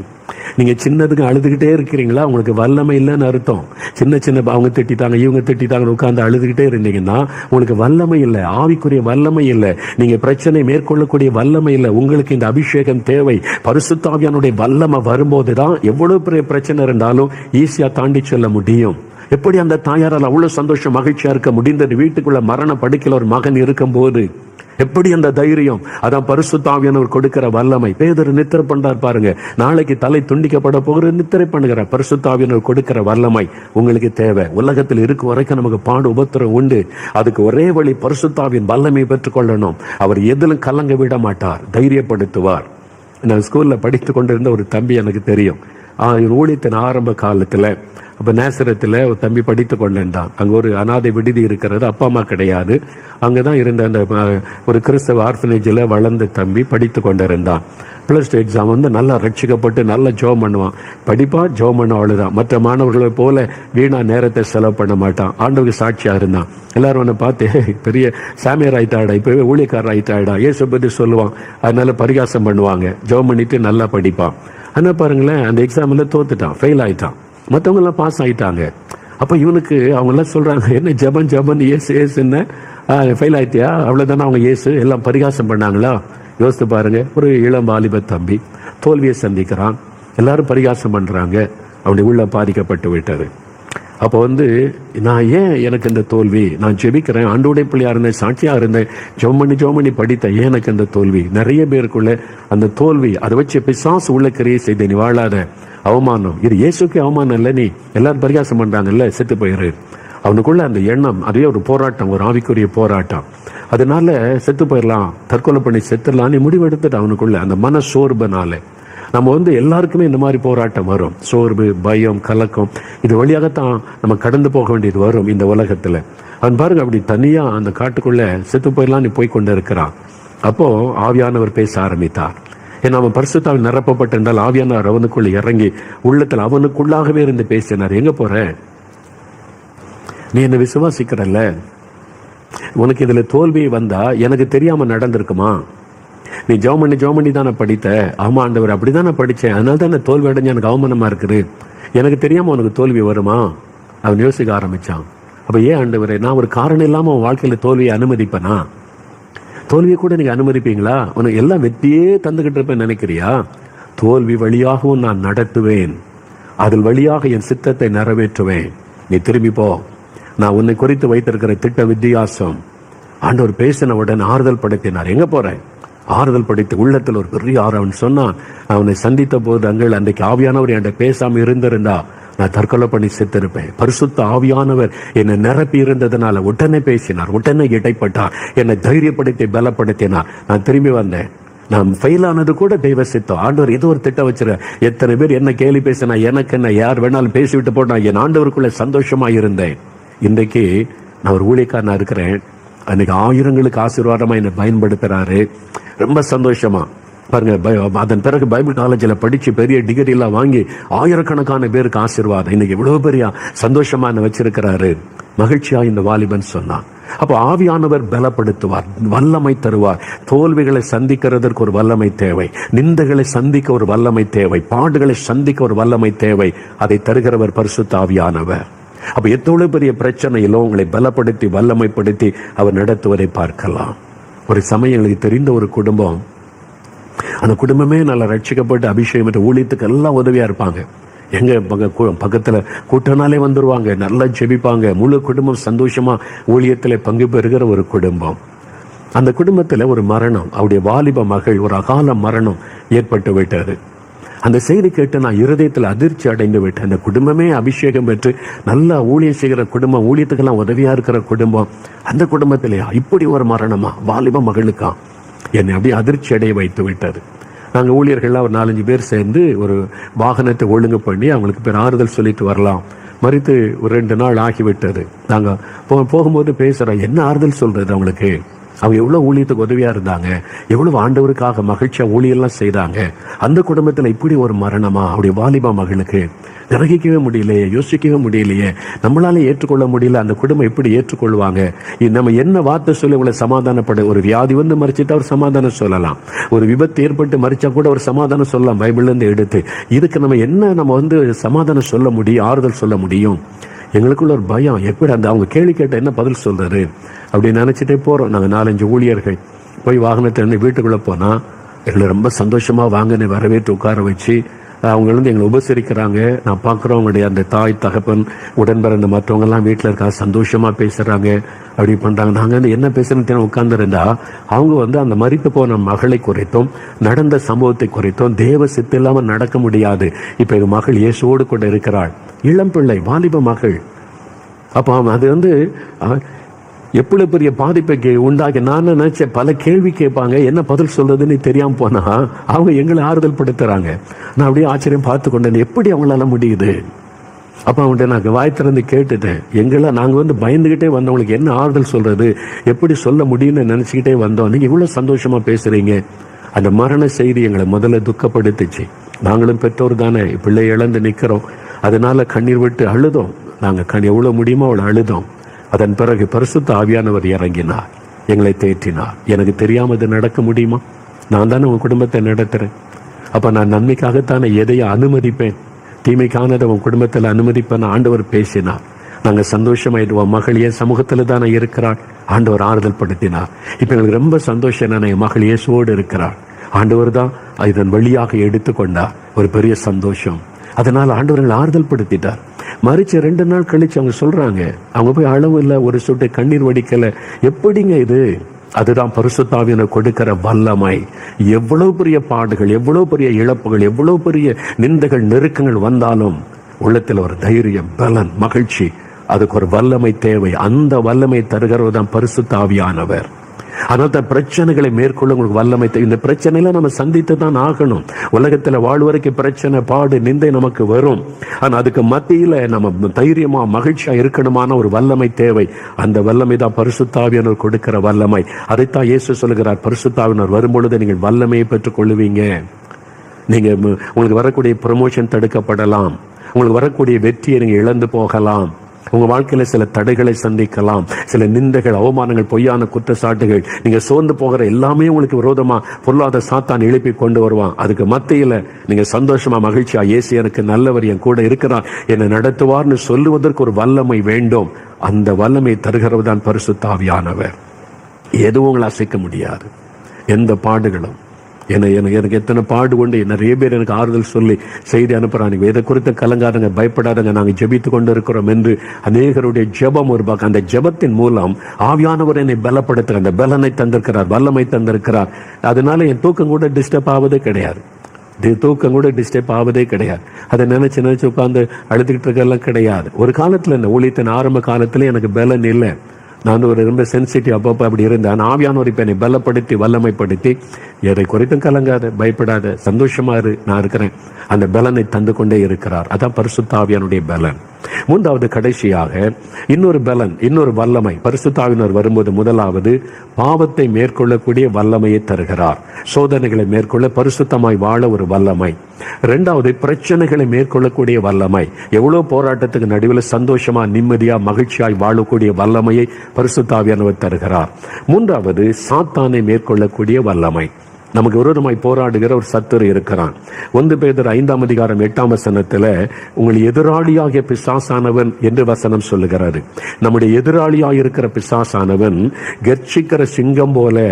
[SPEAKER 1] நீங்க சின்னதுக்கு அழுதுகிட்டே இருக்கிறீங்களா, உங்களுக்கு வல்லமை இல்லைன்னு அர்த்தம். சின்ன அவங்க திட்டாங்க, இவங்க திட்டாங்க, உட்கார்ந்து அழுதுகிட்டே இருந்தீங்கன்னா உங்களுக்கு வல்லமை இல்லை, ஆவிக்குரிய வல்லமை இல்லை, நீங்க பிரச்சனை மேற்கொள்ளக்கூடிய வல்லமை இல்லை. உங்களுக்கு இந்த அபிஷேகம் தேவை. பரிசுத்த ஆவியானுடைய வல்லமை வரும்போதுதான் எவ்வளவு பெரிய பிரச்சனை இருந்தாலும் ஈஸியா தாண்டி செல்ல முடியும். எப்படி அந்த தாயாரால் அவ்வளவு சந்தோஷம் மகிழ்ச்சியா இருக்க முடிந்தது? வீட்டுக்குள்ள மரண படுக்கையில் ஒரு மகன் இருக்கும் போது எப்படி அந்த தைரியம்? அதான் பரிசுத்த ஆவியானவர் கொடுக்கிற வல்லமை. பேதுரு நித்திரை பண்றார் பாருங்க, நாளைக்கு தலை துண்டிக்கப்பட போகிற நித்திரை பண்ணுகிற பரிசுத்த ஆவியானவர் கொடுக்கிற வல்லமை உங்களுக்கு தேவை. உலகத்தில் இருக்கும் வரைக்கும் நமக்கு பாடு உபத்திரம் உண்டு. அதுக்கு ஒரே வழி பரிசுத்த ஆவியின் வல்லமை பெற்றுக் கொள்ளணும். அவர் எதிலும் கலங்க விட மாட்டார், தைரியப்படுத்துவார். நான் ஸ்கூல்ல படித்து கொண்டிருந்த ஒரு தம்பி எனக்கு தெரியும். ஊழியத்தின் ஆரம்ப காலத்துல அப்ப நேசரத்துல ஒரு தம்பி படித்து கொண்டிருந்தான். அங்க ஒரு அனாதை விடுதி இருக்கிறது, அப்பா அம்மா கிடையாது. அங்கதான் இருந்த அந்த ஒரு கிறிஸ்தவ ஆர்ஃபனேஜில் வளர்ந்த தம்பி படித்து கொண்டிருந்தான். +2 எக்ஸாம் நல்லா ரட்சிக்கப்பட்டு நல்லா ஜெபம் பண்ணுவான், படிப்பா ஜெபம் பண்ண, அவ்வளவுதான். மற்ற மாணவர்களை போல வீணா நேரத்தை செலவு பண்ண மாட்டான். ஆண்டவருக்கு சாட்சியா இருந்தான். எல்லாரும் அவனை பார்த்து, பெரிய சாமியார் ஆயிட்டாடா, இப்பவே ஊழியக்காரர் ஆயிட்டாடா, ஏசு பத்தி சொல்லுவான். அதனால பரிகாசம் பண்ணுவாங்க. ஜெபம் பண்ணிட்டு நல்லா படிப்பான். ஆனா பாருங்களேன், அந்த எக்ஸாம்ல தோத்துட்டான், ஃபெயில் ஆயிட்டான். மற்றவங்க எல்லாம் பாஸ் ஆயிட்டாங்க. அப்ப இவனுக்கு அவங்க எல்லாம் சொல்றாங்க, என்ன ஜபன் ஏசு ஏசுன்னு, ஃபெயில் ஆயிட்டியா, அவ்வளவுதானே, அவங்க ஏசு எல்லாம் பரிகாசம் பண்ணாங்களா? யோசித்து பாருங்க. ஒரு இளம் வாலிப தம்பி தோல்வியை சந்திக்கிறான், எல்லாரும் பரிகாசம் பண்றாங்க, அவனுடைய உள்ள பாதிக்கப்பட்டு விட்டது. அப்போ நான் ஏன் எனக்கு இந்த தோல்வி? நான் ஜெபிக்கிறேன், ஆண்டோடைய பிள்ளையா இருந்தேன், சாட்சியா இருந்தேன், ஜெபம் பண்ணி படித்தேன், ஏன் எனக்கு இந்த தோல்வி? நிறைய பேருக்குள்ள அந்த தோல்வி, அதை வச்சு பிசாசு உள்ள கிரியை செய்த நீ வாழாத, அவமானம். இது இயேசுக்கு அவமானம் இல்லை, நீ எல்லாரும் பரிகாசம் பண்றாங்கல்ல, செத்து போயிரு. அவனுக்குள்ள அந்த எண்ணம், அதுவே ஒரு போராட்டம், ஒரு ஆவிக்குரிய போராட்டம். அதனால செத்து போயிடலாம், தற்கொலை பண்ணி செத்துடலாம் நீ முடிவெடுத்துட்டு அவனுக்குள்ள அந்த மன சோர்பனால நம்ம எல்லாருக்குமே இந்த மாதிரி போராட்டம் வரும். சோர்வு, பயம், கலக்கம், இது வழியாகத்தான் நம்ம கடந்து போக வேண்டியது வரும் இந்த உலகத்துல. அவன் பாருங்க, அப்படி தனியா அந்த காட்டுக்குள்ள செத்து போயிடலாம் நீ போய் கொண்டு இருக்கிறான். அப்போ ஆவியானவர் பேச ஆரம்பித்தார். ஏன்னா அவன் பரிசுத்தாவில் நிரப்பப்பட்டிருந்தால் ஆவியானவர் அவனுக்குள்ள இறங்கி உள்ளத்தில் அவனுக்குள்ளாகவே இருந்து பேசினார். எங்க போற? நீ என்ன விசுவாசிக்கிறல்ல, உனக்கு இதுல தோல்வி வந்தா எனக்கு தெரியாம நடந்திருக்குமா? நீ ஜெபம் தானே படித்த? ஆமா ஆண்டவர், அப்படிதான் நான் படிச்சேன், அதனால தான் தோல்வி அடைஞ்ச எனக்கு அவமானமா இருக்குது. எனக்கு தெரியாம உனக்கு தோல்வி வருமா? அவன் யோசிக்க ஆரம்பிச்சான். அப்ப ஏன் ஆண்டவரே, நான் ஒரு காரணம் இல்லாம உன் வாழ்க்கையில தோல்வியை அனுமதிப்பேனா? தோல்வியை கூட நீங்க அனுமதிப்பீங்களா? உனக்கு எல்லாம் வெற்றியே தந்துகிட்டு இருப்பேன் நினைக்கிறியா? தோல்வி வழியாகவும் நான் நடத்துவேன், அதில் வழியாக என் சித்தத்தை நிறைவேற்றுவேன். நீ திரும்பி போ. நான் உன்னை குறித்து வைத்திருக்கிற திட்ட வித்தியாசம். ஆண்டவர் பேசின உடனே ஆறுதல் படுத்தினார். எங்க போறேன்? ஆறுதல் படுத்தி உள்ளத்தில் ஒரு பெரிய அவன் சொன்னான், அவனை சந்தித்த போது அன்றைக்கு ஆவியானவர் என்கிட்ட பேசாம இருந்திருந்தா நான் தற்கொலை பண்ணி செத்திருப்பேன். பரிசுத்த ஆவியானவர் என்னை நிரப்பி இருந்ததுனால உடனே பேசினார், உடனே இடைப்பட்டார், என்னை தைரியப்படுத்தி பலப்படுத்தினார். நான் திரும்பி வந்தேன். நான் ஃபெயில் ஆனது கூட தெய்வ சித்தம். ஆண்டவர் ஏதோ ஒரு திட்டம் வச்சிருக்க. எத்தனை பேர் என்ன கேலி பேசினா எனக்கு என்ன, யார் வேணாலும் பேசிவிட்டு போனா, என் ஆண்டவருக்குள்ள சந்தோஷமா இருந்தேன். இன்றைக்கு நான் ஒரு ஊழியக்காரனா இருக்கிறேன். அன்னைக்கு ஆயிரங்களுக்கு ஆசீர்வாதமா என்னை பயன்படுத்துறாரு. ரொம்ப சந்தோஷமா பாருங்க. அதன் பிறகு பைபிள் காலேஜில் படிச்சு பெரிய டிகிரி எல்லாம் வாங்கி ஆயிரக்கணக்கான பேருக்கு ஆசீர்வாதம். இன்னைக்கு இவ்வளவு பெரிய சந்தோஷமா என்ன வச்சிருக்கிறாரு. மகிழ்ச்சியா இந்த வாலிபன் சொன்னான். அப்போ ஆவியானவர் பலப்படுத்துவார், வல்லமை தருவார். தோல்விகளை சந்திக்கிறதற்கு ஒரு வல்லமை தேவை, நிந்தைகளை சந்திக்க ஒரு வல்லமை தேவை, பாடுகளை சந்திக்க ஒரு வல்லமை தேவை. அதை தருகிறவர் பரிசுத்த ஆவியானவர். அப்ப எவ்வளவு பெரிய பிரச்சனையிலும் உங்களை பலப்படுத்தி வல்லமைப்படுத்தி அவர் நடத்துவதை பார்க்கலாம். ஒரு சமயம் எங்களுக்கு தெரிந்த ஒரு குடும்பம், அந்த குடும்பமே நல்லா ரட்சிக்கப்பட்டு அபிஷேகம் ஊழியத்துக்கு எல்லாம் உதவியா இருப்பாங்க. எங்க பக்கத்துல கூட்டனாலே வந்துருவாங்க, நல்லா ஜெபிப்பாங்க. முழு குடும்பம் சந்தோஷமா ஊழியத்துல பங்கு பெறுகிற ஒரு குடும்பம். அந்த குடும்பத்துல ஒரு மரணம், அவருடைய வாலிப மகள் ஒரு அகால மரணம் ஏற்பட்டு விட்டது. அந்த செய்தி கேட்டு நான் இருதயத்தில் அதிர்ச்சி அடைந்து விட்டேன். அந்த குடும்பமே அபிஷேகம் பெற்று நல்லா ஊழியம் செய்கிற குடும்பம், ஊழியத்துக்கெல்லாம் உதவியா இருக்கிற குடும்பம், அந்த குடும்பத்திலேயா இப்படி ஒரு மரணமா வாலிப மகளுக்கா? என்னை அப்படியே அதிர்ச்சி அடைய வைத்து விட்டது. நாங்கள் ஊழியர்கள்லாம் ஒரு 4-5 பேர் சேர்ந்து ஒரு வாகனத்தை ஒழுங்கு பண்ணி அவங்களுக்கு பேர் ஆறுதல் சொல்லிட்டு வரலாம். மறித்து ஒரு 2 நாள் ஆகிவிட்டது. நாங்கள் போகும்போது பேசுகிறோம், என்ன ஆறுதல் சொல்றது அவங்களுக்கு? அவங்க எவ்வளவு ஊழியத்துக்கு உதவியா இருந்தாங்க, எவ்வளவு ஆண்டவருக்காக மகிழ்ச்சியா ஊழியெல்லாம் செய்தாங்க. அந்த குடும்பத்துல இப்படி ஒரு மரணமா அவருடைய வாலிபா மகளுக்கு? கிரகிக்கவே முடியலையே, யோசிக்கவே முடியலையே, நம்மளால ஏற்றுக்கொள்ள முடியல. அந்த குடும்பம் எப்படி ஏற்றுக்கொள்வாங்க? நம்ம என்ன வார்த்தை சொல்லி இவங்களை சமாதானப்பட? ஒரு வியாதி வந்து மறிச்சிட்டா ஒரு சமாதானம் சொல்லலாம், ஒரு விபத்து ஏற்பட்டு மறிச்சா கூட ஒரு சமாதானம் சொல்லலாம் பைபிள்ல இருந்து எடுத்து. இதுக்கு நம்ம சமாதானம் சொல்ல முடியும், ஆறுதல் சொல்ல முடியும்? எங்களுக்குள்ள ஒரு பயம், எப்படி அவங்க கேள்வி கேட்ட என்ன பதில் சொல்றாரு அப்படின்னு நினைச்சிட்டே போறோம். நாங்கள் 4-5 ஊழியர்கள் போய் வாகனத்தை வீட்டுக்குள்ள போனா எங்களை ரொம்ப சந்தோஷமா வாங்கன்னு வரவேற்று உட்கார வச்சு அவங்க எங்களை உபசரிக்கிறாங்க. நான் பார்க்குறோம் அவங்களுடைய அந்த தாய், தகப்பன், உடன்பிறந்த மற்றவங்க எல்லாம் வீட்டில் இருக்கா, சந்தோஷமா பேசுறாங்க, அப்படி பண்றாங்க. நாங்கள் என்ன பேசுறேன்னு உட்கார்ந்துருந்தா அவங்க அந்த மரித்து போன மகளை குறித்தும் நடந்த சம்பவத்தை குறித்தும் தேவ சித்து இல்லாம நடக்க முடியாது. இப்ப எங்க மகள் இயேசுவோடு கூட இருக்கிறாள், இளம் பிள்ளை, வாலிப மகள். அப்போ அது எவ்வளவு பெரிய பாதிப்பை உண்டாக்கி நான் நினைச்சேன். பல கேள்வி கேட்பாங்க, என்ன பதில் சொல்றதுன்னு தெரியாம போனா அவங்க எங்களை ஆறுதல் படுத்துறாங்க. நான் அப்படியே ஆச்சரியம் பார்த்து கொண்டேன், எப்படி அவங்களால முடியுது? அப்ப அவங்கள்ட்ட நான் வாய் திறந்து கேட்டுட்டேன், நாங்க பயந்துகிட்டே வந்தவங்களுக்கு என்ன ஆறுதல் சொல்றது, எப்படி சொல்ல முடியும்னு நினைச்சுக்கிட்டே வந்தோம். நீங்க இவ்வளவு சந்தோஷமா பேசுறீங்க. அந்த மரண செய்தி எங்களை முதல்ல துக்கப்படுத்துச்சு. நாங்களும் பெற்றோர் தானே, பிள்ளை இழந்து நிக்கிறோம். அதனால கண்ணீர் விட்டு அழுதோம். நாங்க எவ்வளவு முடியுமோ அவ்வளவு அழுதோம். அதன் பிறகு பரிசுத்த ஆவியானவர் இறங்கினார், எங்களை தேற்றினார். எனக்கு தெரியாம இது நடக்க முடியுமா? நான் தானே உன் குடும்பத்தை நடத்துறேன். அப்ப நான் நன்மைக்காகத்தானே எதையும் அனுமதிப்பேன், தீமைக்கானதை உன் குடும்பத்தில் அனுமதிப்பேன். ஆண்டவர் பேசினார். நாங்க சந்தோஷமாயிடுவோம். மகள் என் சமூகத்துல தானே இருக்கிறாள், ஆண்டவர் ஆறுதல் படுத்தினார். இப்ப எங்களுக்கு ரொம்ப சந்தோஷம் என்னன்னா என் மகள் இயேசுவோடு இருக்கிறாள். ஆண்டவர் தான் இதன் வழியாக எடுத்துக்கொண்டார். ஒரு பெரிய சந்தோஷம். அதனால ஆண்டவர்கள் ஆறுதல் படுத்திட்டார். மறிச்சு 2 நாள் கழிச்சு அவங்க சொல்றாங்க, அவங்க போய் அளவு இல்லை, ஒரு சொட்டு கண்ணீர் வடிக்கல. எப்படிங்க இது? அதுதான் பரிசுத்த ஆவியானவர் கொடுக்கிற வல்லமை. எவ்வளவு பெரிய பாடுகள், எவ்வளவு பெரிய இழப்புகள், எவ்வளவு பெரிய நிந்தைகள், நெருக்கங்கள் வந்தாலும் உள்ளத்தில் ஒரு தைரியம், பலன், மகிழ்ச்சி, அதுக்கு ஒரு வல்லமை தேவை. அந்த வல்லமை தருகிறவர் தான் பரிசுத்த ஆவியானவர். அதனால தான் பிரச்சனைகளை மேற்கொள்ள உங்களுக்கு வல்லமை. இந்த பிரச்சனையில நம்ம சந்தித்து தான் ஆகணும். உலகத்துல வாழ்வரைக்கும் பிரச்சனை, பாடு, நிந்தை நமக்கு வரும். ஆனா அதுக்கு மத்தியில நம்ம தைரியமா மகிழ்ச்சியா இருக்கணுமான ஒரு வல்லமை தேவை. அந்த வல்லமை தான் பரிசுத்த ஆவியானவர் கொடுக்கிற வல்லமை. அதைத்தான் இயேசு சொல்லுகிறார், பரிசுத்த ஆவியானவர் வரும்பொழுது நீங்கள் வல்லமையை பெற்றுக் கொள்ளுவீங்க. நீங்க உங்களுக்கு வரக்கூடிய ப்ரமோஷன் தடுக்கப்படலாம், உங்களுக்கு வரக்கூடிய வெற்றியை நீங்க இழந்து போகலாம், உங்க வாழ்க்கையில சில தடைகளை சந்திக்கலாம், சில நிந்தைகள், அவமானங்கள், பொய்யான குற்றச்சாட்டுகள், நீங்க சோர்ந்து போகிற எல்லாமே உங்களுக்கு விரோதமா பொருளாதார சாத்தான் எழுப்பி கொண்டு வருவான். அதுக்கு மத்தியில நீங்க சந்தோஷமா மகிழ்ச்சியா, இயேசு எனக்கு நல்லவர், என் கூட இருக்கிறார், என்னை நடத்துவார்னு சொல்லுவதற்கு ஒரு வல்லமை வேண்டும். அந்த வல்லமை தருகிறவர் தான் பரிசுத்த ஆவியானவர். எதுவும் உங்களை அசைக்க முடியாது. எந்த பாடுகளும் எனக்கு எத்தனை பாடு கொண்டு நிறைய பேர் எனக்கு ஆறுதல் சொல்லி செய்தி அனுப்புறாங்க, இதை குறித்து கலங்காதங்க, பயப்படாதங்க, நாங்கள் ஜெபித்து கொண்டு இருக்கிறோம் என்று அநேகருடைய ஜெபம் ஒரு பக்கம். அந்த ஜெபத்தின் மூலம் ஆவியானவர் என்னை பலப்படுத்த அந்த பலனை தந்திருக்கிறார், வல்லமை தந்திருக்கிறார். அதனால என் தூக்கம் கூட டிஸ்டர்ப் ஆவதே கிடையாது. தூக்கம் கூட டிஸ்டர்ப் ஆவதே கிடையாது. அதை நினைச்சு உட்காந்து அழுதுகிட்டு இருக்கலாம் கிடையாது. ஒரு காலத்துல இந்த ஊழியத்தின் ஆரம்ப காலத்துல எனக்கு பலன் இல்லை, நான் ஒரு ரொம்ப சென்சிட்டிவ் அப்பப்போ அப்படி இருந்தேன். ஆவியானவர் இப்ப என்னை பலப்படுத்தி வல்லமைப்படுத்தி, எதை குறித்தும் கலங்காத, பயப்படாத, சந்தோஷமா இரு, நான் இருக்கிறேன், அந்த பலனை தந்து கொண்டே இருக்கிறார். அதான் பரிசுத்த ஆவியானுடைய பலன். மூன்றாவது கடைசியாக இன்னொரு பலன், இன்னொரு வல்லமை பரிசுத்த ஆவியானவர் வரும்போது, முதலாவது பாவத்தை மேற்கொள்ளக்கூடிய வல்லமையை தருகிறார். சோதனைகளை மேற்கொள்ள பரிசுத்தமாய் வாழ ஒரு வல்லமை. இரண்டாவது பிரச்சனைகளை மேற்கொள்ளக்கூடிய வல்லமை. எவ்வளவு போராட்டத்துக்கு நடுவில் சந்தோஷமா, நிம்மதியா, மகிழ்ச்சியாய் வாழக்கூடிய வல்லமையை பரிசுத்த ஆவியானவர் தருகிறார். மூன்றாவது சாத்தானை மேற்கொள்ளக்கூடிய வல்லமை. நமக்கு விரோதமாய் போராடுகிற ஒரு சத்துரு இருக்கிறான். 1 பேதுரு 5ஆம் அதிகாரம் 8ஆம் வசனத்துல உங்கள் எதிராளியாகிய பிசாசானவன் என்று வசனம் சொல்லுகிறாரு. நம்முடைய எதிராளியாக இருக்கிற பிசாசானவன் கர்ச்சிக்கிற சிங்கம் போல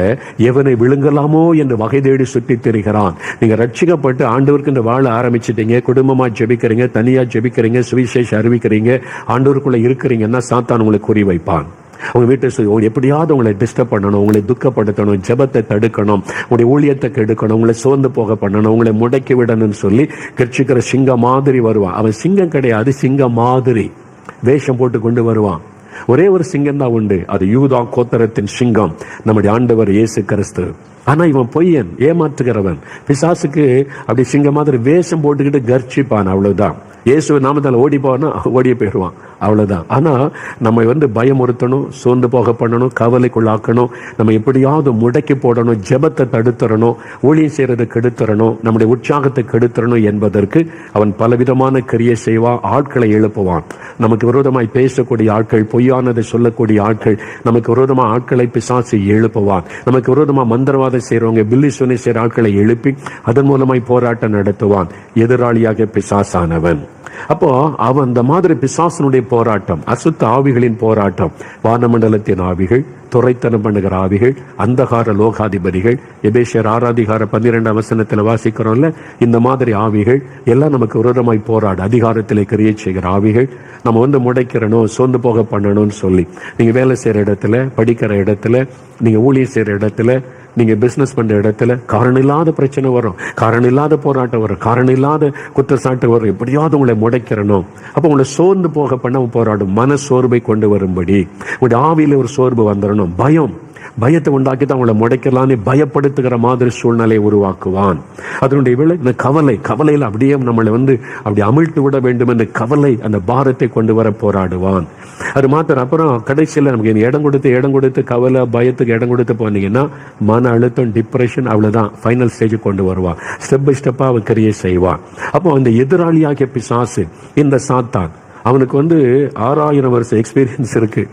[SPEAKER 1] எவனை விழுங்கலாமோ என்று வகை தேடி சுற்றி திரிகிறான். நீங்க ரட்சிக்கப்பட்டு ஆண்டவருக்கு இந்த வாழ ஆரம்பிச்சிட்டீங்க, குடும்பமா ஜெபிக்கிறீங்க, தனியா ஜெபிக்கிறீங்க, சுவிசேஷம் அறிவிக்கிறீங்க, ஆண்டவருக்குள்ள இருக்கிறீங்கன்னா சாத்தான் உங்களை குறி வைப்பான். உங்க வீட்டை எப்படியாவது உங்களை டிஸ்டர்ப் பண்ணணும், உங்களை துக்கப்படுத்தணும், ஜெபத்தை தடுக்கணும், உங்களுடைய ஊழியத்தை கெடுக்கணும், உங்களை சோர்ந்து போக பண்ணணும், உங்களை முடக்கி விடணும்னு சொல்லி கர்ச்சிக்கிற சிங்கம் மாதிரி வருவான். அவன் சிங்கம் கிடையாது, சிங்கம் மாதிரி வேஷம் போட்டு கொண்டு வருவான். ஒரே ஒரு சிங்கம் தான் உண்டு, அது யூதா கோத்திரத்தின் சிங்கம், நம்முடைய ஆண்டவர் இயேசு கிறிஸ்து. ஆனா இவன் பொய்யன், ஏமாற்றுகிறவன். பிசாசுக்கு அப்படி சிங்கம் மாதிரி வேஷம் போட்டுக்கிட்டு கர்ச்சிப்பான், அவ்வளவுதான். இயேசுவை நாமத்தால் ஓடி போனா ஓடிய போயிடுவான், அவ்வளவுதான். ஆனா நம்ம பயமுறுத்தணும், சோர்ந்து போக பண்ணணும், கவலைக்குள்ளாக்கணும், நம்ம எப்படியாவது முடக்கி போடணும், ஜெபத்தை தடுத்துறணும், ஊழியம் செய்யறதை கெடுத்துறணும், நம்முடைய உற்சாகத்தை கெடுத்துறணும் என்பதற்கு அவன் பலவிதமான கிரியை செய்வான், ஆட்களை எழுப்புவான். நமக்கு விரோதமாய் பேசக்கூடிய ஆட்கள், பொய்யானதை சொல்லக்கூடிய ஆட்கள், நமக்கு விரோதமா ஆட்களை பிசாசு எழுப்புவான். நமக்கு விரோதமா மந்திரவாதம் செய்யறவங்க, பில்லி சுனை செய்யற ஆட்களை எழுப்பி அதன் மூலமாய் போராட்டம் நடத்துவான், எதிராளியாக பிசாசானவன். அப்போ அவன் அந்த மாதிரி பிசாசனுடைய போராட்டம், அசுத்த ஆவிகளின் போராட்டம், வானமண்டலத்தின் ஆவிகள், துரைத்தனம் பண்ணுகிற ஆவிகள், அந்தகார லோகாதிபதிகள், எபேசியர் 6:12 வசனத்துல வாசிக்கிறோம்ல, இந்த மாதிரி ஆவிகள் எல்லாம் நமக்கு விரோதமாய் போராடு, அதிகாரத்திலே கிரியேட் செய்கிற ஆவிகள். நம்ம முடைக்கிறணும், சோர்ந்து போக பண்ணணும்னு சொல்லி, நீங்க வேலை செய்யற இடத்துல, படிக்கிற இடத்துல, நீங்க ஊழியம் செய்யற இடத்துல, நீங்க பிசினஸ் பண்ற இடத்துல காரணம் இல்லாத பிரச்சனை வரும், காரணம் இல்லாத போராட்டம் வரும், காரணம் இல்லாத குற்றச்சாட்டு வரும், எப்படியாவது உங்களை முடைக்கிறணும். அப்ப உங்களை சோர்ந்து போக பண்ண போராடும், மன சோர்வை கொண்டு வரும்படி உங்களுடைய ஆவியில ஒரு சோர்வு வந்துடணும். பயத்தை உண்டாக்கி தான் உங்களை முடைக்கலான்னு பயப்படுத்துகிற மாதிரி சூழ்நிலையை உருவாக்குவான். அதனுடைய விலை இந்த கவலையில அப்படியே நம்மளை அப்படி அமிழ்த்து விட வேண்டும் என்று கவலை, அந்த பாரத்தை கொண்டு வர போராடுவான். அது மாத்திரம். அப்புறம் கடைசியில் நமக்கு இடம் கொடுத்து கவலை, பயத்துக்கு இடம் கொடுத்து போனீங்கன்னா மன அழுத்தம், டிப்ரெஷன், அவ்வளவுதான் ஃபைனல் ஸ்டேஜ் கொண்டு வருவான். ஸ்டெப் பை ஸ்டெப்பா அவன் கிரியை செய்வான். அப்போ அந்த எதிராளியாகிய பிசாசு, இந்த சாத்தான், அவனுக்கு 6000 வருஷம் எக்ஸ்பீரியன்ஸ் இருக்கு.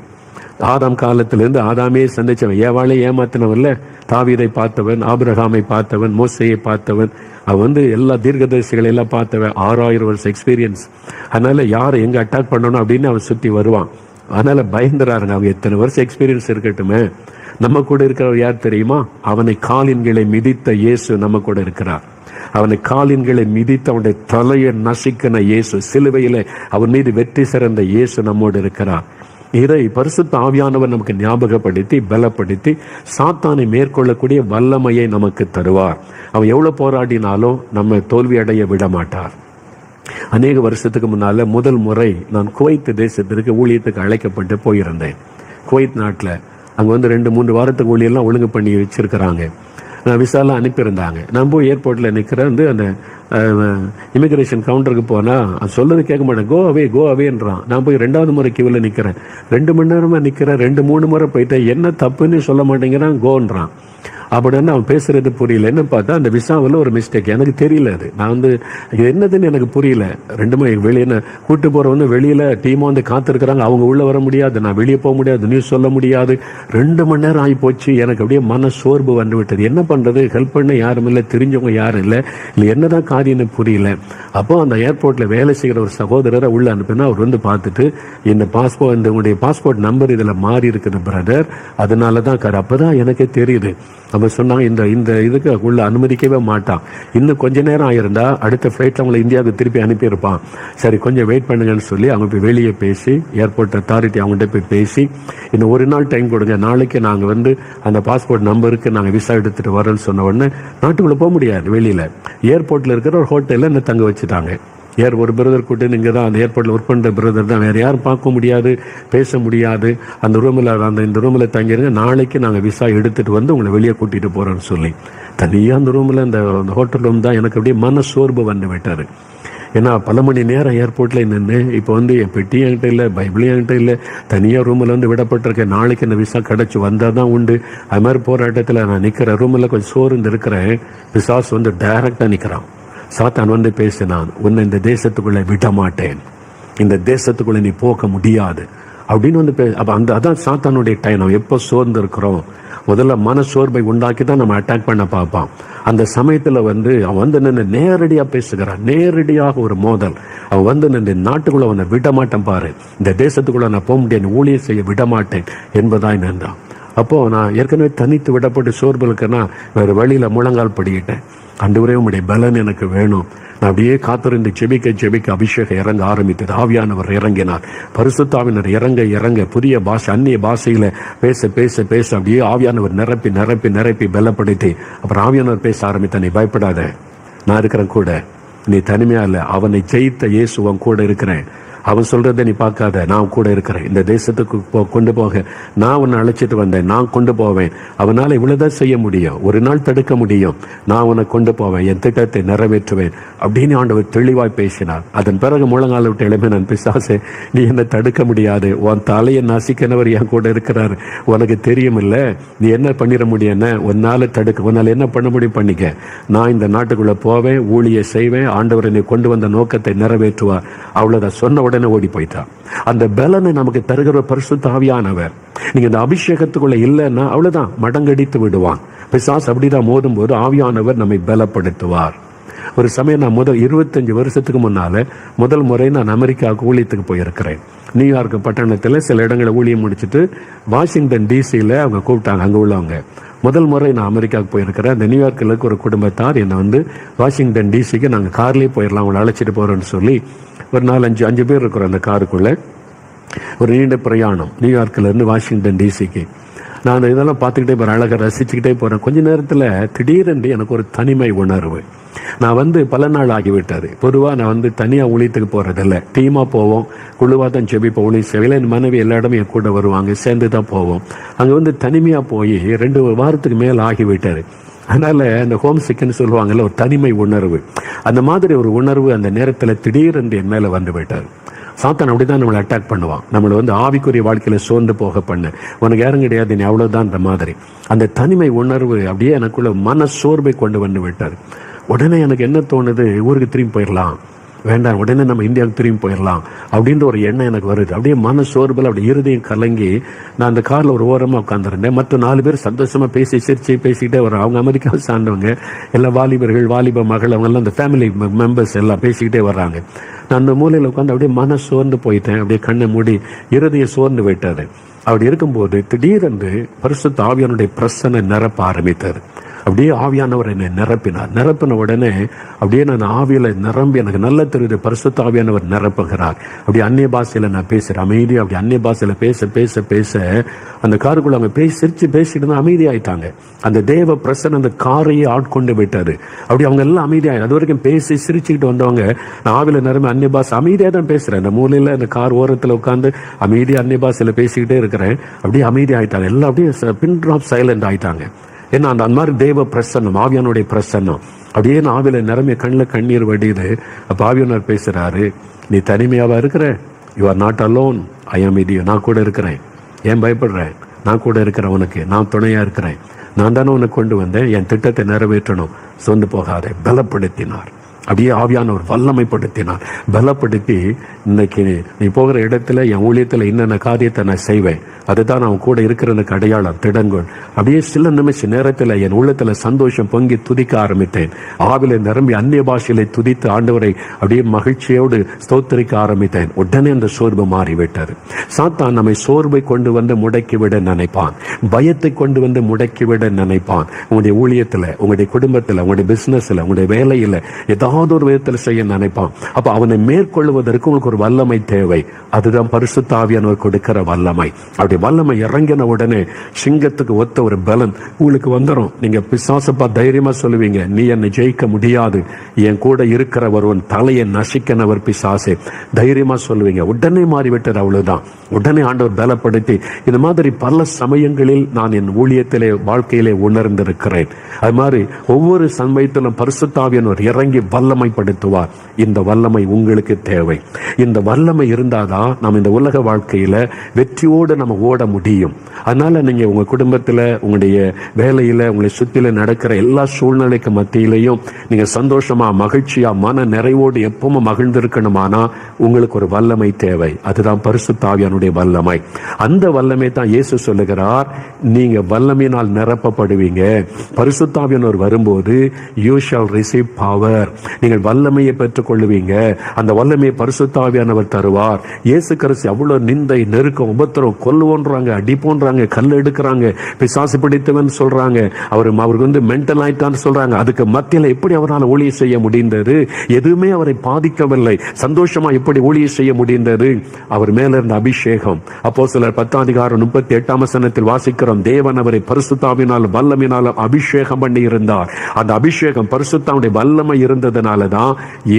[SPEAKER 1] ஆதாம் காலத்திலிருந்து ஆதாமே சந்திச்சவன், ஏவாளை ஏமாத்தினவன்ல, தாவீதை பார்த்தவன், ஆபிரகாமை பார்த்தவன், மோசையை பார்த்தவன், அவன் எல்லா தீர்க்கதரிசிகளை எல்லாம் பார்த்தவன், 6000 வருஷம் எக்ஸ்பீரியன்ஸ். அதனால யாரை எங்க அட்டாக் பண்ணணும் அப்படின்னு அவன் சுத்தி வருவான். அதனால பயந்துறாருங்க. அவங்க எத்தனை வருஷம் எக்ஸ்பீரியன்ஸ் இருக்கட்டுமே, நம்ம கூட இருக்கிறவர் யார் தெரியுமா? அவனை காலின்களை மிதித்த இயேசு நம்ம கூட இருக்கிறார். அவனை காலின்களை மிதித்து அவனுடைய தலையை நசிக்கின இயேசு, சிலுவையில அவன் மீது வெற்றி சிறந்த இயேசு நம்மோடு இருக்கிறார். இதை பரிசுத்த ஆவியானவர் நமக்கு ஞாபகப்படுத்தி பலப்படுத்தி சாத்தானை மேற்கொள்ளக்கூடிய வல்லமையை நமக்கு தருவார். அவன் எவ்வளவு போராடினாலும் நம்ம தோல்வி அடைய விட மாட்டார். அநேக வருஷத்துக்கு முன்னால முதல் முறை நான் குவைத் தேசத்திற்கு ஊழியத்துக்கு அழைக்கப்பட்டு போயிருந்தேன். குவைத் நாட்டில் அங்கே வந்து 2-3 வாரத்துக்கு ஊழியெல்லாம் ஒழுங்கு பண்ணி வச்சிருக்கிறாங்க. நான் விசாலாம் அனுப்பியிருந்தாங்க. நான் போய் ஏர்போர்ட்டில் நிற்கிறேன். வந்து அந்த இமிகிரேஷன் கவுண்டருக்கு போனால் சொல்றது கேட்க மாட்டேன். கோ அவேன்றான். நான் போய் 2வது முறை கியூவில் நிற்கிறேன். 2 மணி நேரமாக நிற்கிறேன். 2-3 முறை போயிட்டேன். என்ன தப்புன்னு சொல்ல மாட்டேங்கிறான், கோன்றான். அப்படின்னு அவன் பேசுறது புரியல. என்ன பார்த்தா அந்த விசாவில் ஒரு மிஸ்டேக். எனக்கு தெரியல. அது நான் வந்து இது என்னதுன்னு எனக்கு புரியல. 2 மணி வெளியே கூட்டு போறவங்க வெளியில டீமா வந்து காத்திருக்கிறாங்க. அவங்க உள்ள வர முடியாது, நான் வெளியே போக முடியாது, நியூஸ் சொல்ல முடியாது. 2 மணி நேரம் ஆகி போச்சு. எனக்கு அப்படியே மன சோர்வு வந்து விட்டது. என்ன பண்றது, ஹெல்ப் பண்ண யாரும் இல்லை, தெரிஞ்சவங்க யாரும் இல்லை, இல்லை என்னதான் காரியம்னு புரியல. அப்போ அந்த ஏர்போர்ட்ல வேலை செய்கிற ஒரு சகோதரரை உள்ள அனுப்பினா அவர் வந்து பார்த்துட்டு, இந்த பாஸ்போர்ட், இந்த உங்களுடைய பாஸ்போர்ட் நம்பர் இதுல மாறி இருக்குது பிரதர், அதனாலதான் அப்பதான் எனக்கே தெரியுது. நம்ம சொன்னாங்க இந்த இதுக்கு உள்ள அனுமதிக்கவே மாட்டான். இன்னும் கொஞ்ச நேரம் ஆயிருந்தா அடுத்த ஃபிளைட்ல அவங்களை இந்தியாவுக்கு திருப்பி அனுப்பியிருப்பான். சரி கொஞ்சம் வெயிட் பண்ணுங்கன்னு சொல்லி அவங்க போய் வெளியே பேசி, ஏர்போர்ட் அத்தாரிட்டி அவங்ககிட்ட போய் பேசி, இன்னும் 1 நாள் டைம் கொடுங்க, நாளைக்கு நாங்கள் வந்து அந்த பாஸ்போர்ட் நம்பருக்கு நாங்கள் விசா எடுத்துட்டு வரோன்னு சொன்ன உடனே நாட்டுக்குள்ள போக முடியாது. வெளியில ஏர்போர்ட்ல இருக்கிற ஒரு ஹோட்டல்ல என்ன தங்க வச்சுட்டாங்க. ஒரு பிரதர் கூட்டு இங்கே தான் அந்த ஏர்போர்ட்டில் ஒர்க் பண்ணுற பிரதர் தான், வேறு யாரும் பார்க்க முடியாது, பேச முடியாது, அந்த ரூமில் இந்த ரூமில் தங்கிருங்க, நாளைக்கு நாங்கள் விசா எடுத்துகிட்டு வந்து உங்களை வெளியே கூட்டிகிட்டு போகிறோன்னு சொல்லி தனியாக அந்த ரூமில் அந்த ஹோட்டல் ரூம் தான். எனக்கு அப்படியே மன சோர்வு வந்து விட்டார். ஏன்னா பல மணி நேரம் ஏர்போர்ட்டில் நின்று, இப்போ வந்து என் பெட்டி என்கிட்ட இல்லை, பைபிளும் என்கிட்ட இல்லை, தனியாக ரூமில் வந்து விடப்பட்டிருக்கேன். நாளைக்கு இந்த விசா கிடச்சி வந்தால் தான் உண்டு. அது மாதிரி போராட்டத்தில் நான் நிற்கிற ரூமில் கொஞ்சம் சோர்ந்து இருக்கிறேன். விசாஸ் வந்து டைரக்டாக நிற்கிறான். சாத்தான் வந்து பேசினான், உன்னை இந்த தேசத்துக்குள்ள விட மாட்டேன், இந்த தேசத்துக்குள்ள நீ போக முடியாது அப்படின்னு வந்து அதான் சாத்தானுடைய டைம். நம்ம எப்போ சோர்ந்து இருக்கிறோம், முதல்ல மன சோர்வை உண்டாக்கி தான் நம்ம அட்டாக் பண்ண பார்ப்பான். அந்த சமயத்துல வந்து அவன் வந்து நின்று நேரடியா பேசுகிறான். நேரடியாக ஒரு மோதல். அவன் வந்து நின்று நாட்டுக்குள்ள அவனை விட மாட்டேன் பாரு, இந்த தேசத்துக்குள்ள நான் போக முடியாது, ஊழியம் செய்ய விட மாட்டேன் என்பதாய் நின்றான். அப்போ நான் ஏற்கனவே தனித்து விடப்பட்டு சோர்வுக்குன்னா வேறு வழியில முழங்கால் படிக்கிட்டேன். ஆண்டவரே உம்முடைய பலன் எனக்கு வேணும். நான் அப்படியே காத்திருந்து ஜெபிக்க அபிஷேகம் இறங்க ஆரம்பித்தது. ஆவியானவர் இறங்கினார், பரிசுத்தாவினர் இறங்க புதிய பாஷை, அந்நிய பாஷையில பேச அப்படியே ஆவியானவர் நிரப்பி பலப்படுத்தி, அப்புறம் ஆவியானவர் பேச ஆரம்பித்த, நீ பயப்படாத, நான் இருக்கிறேன் கூட, நீ தனிமையா இல்லை, அவனை ஜெயித்த இயேசுவன் கூட இருக்கிறேன், அவன் சொல்றதை நீ பார்க்காத, நான் கூட இருக்கிறேன், இந்த தேசத்துக்கு கொண்டு போக நான் உன்னை அழைச்சிட்டு வந்தேன், நான் கொண்டு போவேன், அவனால இவ்வளவுதான் செய்ய முடியும், ஒரு நாள் தடுக்க முடியும், நான் உன்னை கொண்டு போவேன், என் திட்டத்தை நிறைவேற்றுவேன் அப்படின்னு ஆண்டவர் தெளிவாய் பேசினார். அதன் பிறகு முழங்கால விட்டு எழுப்பினான், பிசாசே நீ என்ன தடுக்க முடியாது, உன் தலையை நசிக்கிறவர் என் கூட இருக்கிறார், உனக்கு தெரியும் இல்ல, நீ என்ன பண்ணிட முடியும், உன்னால என்ன பண்ண முடியும் பண்ணிக்க, நான் இந்த நாட்டுக்குள்ள போவேன், ஊழிய செய்வேன், ஆண்டவர் என்னை கொண்டு வந்த நோக்கத்தை நிறைவேற்றுவார், அவ்வளவுதான். சொன்ன உடனே ஓடி போயிட்டான். அந்த பலனை நமக்கு தருகிற பரிசுத்த ஆவியானவர். நீங்க இந்த அபிஷேகத்துக்குள்ள இல்லைன்னா அவ்வளவுதான், மடங்கடித்து விடுவான் பிசாசு. அப்படிதான் மோதும் போது ஆவியானவர் நம்மை பலப்படுத்துவார். ஒரு சமயம் நான் 25 வருஷத்துக்கு முன்னால முதல் முறை நான் அமெரிக்காவுக்கு ஊழியத்துக்கு போயிருக்கிறேன். நியூயார்க் பட்டணத்துல சில இடங்களை ஊழியம் முடிச்சுட்டு வாஷிங்டன் டிசியில அவங்க கூப்பிட்டாங்க. அங்க உள்ளவங்க முதல் முறை நான் அமெரிக்காவுக்கு போயிருக்கிறேன். அந்த நியூயார்க்கில் இருக்க ஒரு குடும்பத்தார் என்னை வந்து வாஷிங்டன் டிசிக்கு நாங்கள் கார்லேயே போயிடலாம், அவங்களை அழைச்சிட்டு போகிறோன்னு சொல்லி ஒரு 4-5 பேர் இருக்கிறோம் அந்த காருக்குள்ளே. ஒரு நீண்ட பிரயாணம் நியூயார்க்கில் இருந்து வாஷிங்டன் டிசிக்கு. நான் இதெல்லாம் பார்த்துக்கிட்டே போகிறேன், அழகாக ரசிச்சுக்கிட்டே போகிறேன். கொஞ்ச நேரத்தில் திடீரென்று எனக்கு ஒரு தனிமை உணர்வு. நான் வந்து பல நாள் ஆகிவிட்டது. பொதுவாக நான் வந்து தனியாக ஊழியத்துக்கு போகிறதில்ல, டீமாக போவோம், குழுவாக தான் செபிப்போம், ஊழியம் செய்யல. என் மனைவி எல்லா இடமும் என் கூட வருவாங்க, சேர்ந்து தான் போவோம். அங்கே வந்து தனிமையாக போய் 2 வாரத்துக்கு மேலே ஆகிவிட்டது. அதனால அந்த ஹோம் சிக்குன்னு சொல்லுவாங்கல்ல, ஒரு தனிமை உணர்வு, அந்த மாதிரி ஒரு உணர்வு அந்த நேரத்தில் திடீரென்று என் மேலே வந்து விட்டார். சாத்தான் அப்படிதான் நம்மளை அட்டாக் பண்ணுவான், நம்மளை வந்து ஆவிக்குரிய வாழ்க்கையில சோர்ந்து போக பண்ண, உனக்கு யாரும் கிடையாது, நீ அவ்வளவுதான் அந்த மாதிரி. அந்த தனிமை உணர்வு அப்படியே எனக்குள்ள மன சோர்வை கொண்டு வந்து விட்டார். உடனே எனக்கு என்ன தோணுது, ஊருக்கு திரும்பி போயிடலாம், வேண்டாம், உடனே நம்ம இந்தியாவுக்கு திரும்பி போயிடலாம் அப்படின்ற ஒரு எண்ணம் எனக்கு வருது. அப்படியே மன சோர்வில் அப்படி இருதயம் கலங்கி நான் அந்த காரில் ஒரு ஓரமாக உட்காந்துருந்தேன். மற்ற 4 பேர் சந்தோஷமாக பேசிக்கிட்டே வரோம். அவங்க அமெரிக்காவை சார்ந்தவங்க, எல்லா வாலிபர்கள், வாலிப மகள், அவங்கெல்லாம் அந்த ஃபேமிலி மெம்பர்ஸ் எல்லாம் பேசிக்கிட்டே வர்றாங்க. நான் அந்த மூலையில் உட்காந்து அப்படியே மன சோர்ந்து போயிட்டேன். அப்படியே கண்ணை மூடி இருதயம் சோர்ந்து விட்டது. அப்படி இருக்கும்போது திடீரென்று பரிசுத்த ஆவியானுடைய பிரசன்னம் நிரப்ப ஆரம்பித்தார். அப்படியே ஆவியானவர் என்னை நிரப்பின உடனே அப்படியே நான் ஆவியில நிரம்பி, எனக்கு நல்ல தெரியுது பரிசுத்த ஆவியானவர் நிரப்புகிறார். அப்படி அந்நிய பாஷையில நான் பேசுறேன் அமைதியா. அப்படி அந்நிய பாஷையில பேச பேச பேச அந்த காருக்குள்ள அவங்க சிரிச்சு பேசிட்டு இருந்தா அமைதியாயிட்டாங்க. அந்த தேவ பிரசன்னம் அந்த காரையே ஆட்கொண்டு விட்டாரு. அப்படி அவங்க எல்லாம் அமைதியாயிரு. அது வரைக்கும் பேசி சிரிச்சுக்கிட்டு வந்தவங்க நான் ஆவியில நிரம்பி அந்நிய பாஷை அமைதியா தான் பேசுறேன். அந்த மூலையில அந்த கார் ஓரத்துல உட்காந்து அமைதியா அந்நிய பாஷையில பேசிக்கிட்டே இருக்கிறேன். அப்படியே அமைதியாயிட்டாங்க. எல்லாம் அப்படியே பின் டிராப் சைலண்ட் ஆயிட்டாங்க. ஏன்னா அந்த மாதிரி தேவ பிரசன்னம், ஆவியானுடைய பிரசன்னம் அப்படியே ஆவில நிரம்பிய கண்ணில் கண்ணீர் வடியுது. அப்ப ஆவியானவர் பேசுறாரு, நீ தனிமையாவா இருக்கிற? யூ ஆர் நாட் அலோன், ஐ ஆம் வித் யூ. நான் கூட இருக்கிறேன். ஏன் பயப்படுறேன்? நான் கூட இருக்கிறேன். உனக்கு நான் துணையா இருக்கிறேன். நான் தானே உனக்கு கொண்டு வந்தேன். என் திட்டத்தை நிறைவேற்றணும். சொந்து போகாதே. பலப்படுத்தினார். அப்படியே ஆவியானவர் வல்லமைப்படுத்தினார். பலப்படுத்தி, இன்னைக்கு நீ போகிற இடத்துல என் ஊழியத்துல என்னென்ன காரியத்தை நான் செய்வேன், அதுதான் நான் கூட இருக்கிறதுக்கு அடையாளம், திடங்கோள். அப்படியே சில நிமிஷ நேரத்தில் என் உள்ளத்துல சந்தோஷம் பொங்கி துதிக்க ஆரம்பித்தேன். ஆவில நிரம்பி அந்நிய பாஷையில துதித்து ஆண்டவரை அப்படியே மகிழ்ச்சியோடு ஸ்தோத்திரிக்க ஆரம்பித்தேன். உடனே அந்த சோர்வு மாறிவிட்டது. சாத்தான் நம்மை சோர்வை கொண்டு வந்து முடக்கிவிட நினைப்பான், பயத்தை கொண்டு வந்து முடக்கிவிட நினைப்பான். உங்களுடைய ஊழியத்துல, உங்களுடைய குடும்பத்துல, உங்களுடைய பிசினஸ்ல, உங்களுடைய வேலையில ஏதாவது ஒரு விதத்தில் செய்ய நினைப்பான். அப்ப அவனை மேற்கொள்வதற்கு உங்களுக்கு ஒரு வல்லமை தேவை. அதுதான் பரிசுத்த ஆவியானவர் கொடுக்கிற வல்லமை. அப்படி வல்லமை இறங்கின உடனே சிங்கத்துக்கு ஒத்த ஒரு பலன் உங்களுக்கு வந்துடும். நீங்க பிசாசப்பா தைரியமா சொல்லுவீங்க, நீ என்னை ஜெயிக்க முடியாது, என் கூட இருக்கிற ஒருவன் தலையை நசிக்கனவர் பிசாசே, தைரியமா சொல்லுவீங்க. உடனே மாறிவிட்டது. அவ்வளவுதான். உடனே ஆண்டவர் பலப்படுத்தி, இந்த மாதிரி பல சமயங்களில் நான் என் ஊழியத்திலே வாழ்க்கையிலே உணர்ந்திருக்கிறேன். அது மாதிரி ஒவ்வொரு சமயத்திலும் பரிசுத்த ஆவியானவர் இறங்கி வல்லமைப்படுத்துவார். இந்த வல்லமை உங்களுக்கு தேவை. இந்த வல்லமை இருந்தாதான் நம்ம இந்த உலக வாழ்க்கையில வெற்றியோடு நம்ம ஓட முடியும். அதனால நீங்க உங்க குடும்பத்துல, உங்களுடைய வேலையில, உங்களை சுத்தில நடக்கிற எல்லா சூழ்நிலைக்கு மத்தியிலையும் நீங்க சந்தோஷமா, மகிழ்ச்சியா, மன நிறைவோடு எப்பவும் மகிழ்ந்திருக்கணுமானா உங்களுக்கு ஒரு வல்லமை தேவை. அதுதான் பரிசுத்த ஆவியானுடைய வல்லமை. அந்த வல்லமை தான் இயேசு சொல்லுகிறார், நீங்க வல்லமையினால் நிரப்பப்படுவீங்க. பரிசுத்த ஆவியானவர் வரும்போது you shall receive power, நீங்கள் வல்லமையை பெற்றுக் கொள்ளுவீங்க. அந்த வல்லமையை பரிசுத்த ஆவியானவர் தருவார். இயேசு கிறிஸ்து அவ்வளவு நிந்தை, நெருக்கம், உபத்திரம், கொல்லுவோன்றாங்க, அடிப்போன்றாங்க, கல் எடுக்கிறாங்க, பிசாசு பிடித்தவன் சொல்றாங்க, அவருக்கு வந்து மென்டல் ஆயிட்டான்னு சொல்றாங்க. அதுக்கு மத்தியில எப்படி அவரால் ஊழியம் செய்ய முடிந்தது? எதுவுமே அவரை பாதிக்கவில்லை. சந்தோஷமா எப்படி ஊழியம் செய்ய முடிந்தது? அவர் மேல இருந்த அபிஷேகம். அப்போஸ்தலர் 10:38 வாசிக்கிறோம், தேவன் அவரை பரிசுத்தாவினால் வல்லமையினாலும் அபிஷேகம் பண்ணி இருந்தார். அந்த அபிஷேகம் பரிசுத்தாவுடைய வல்லமை இருந்ததுனாலதான்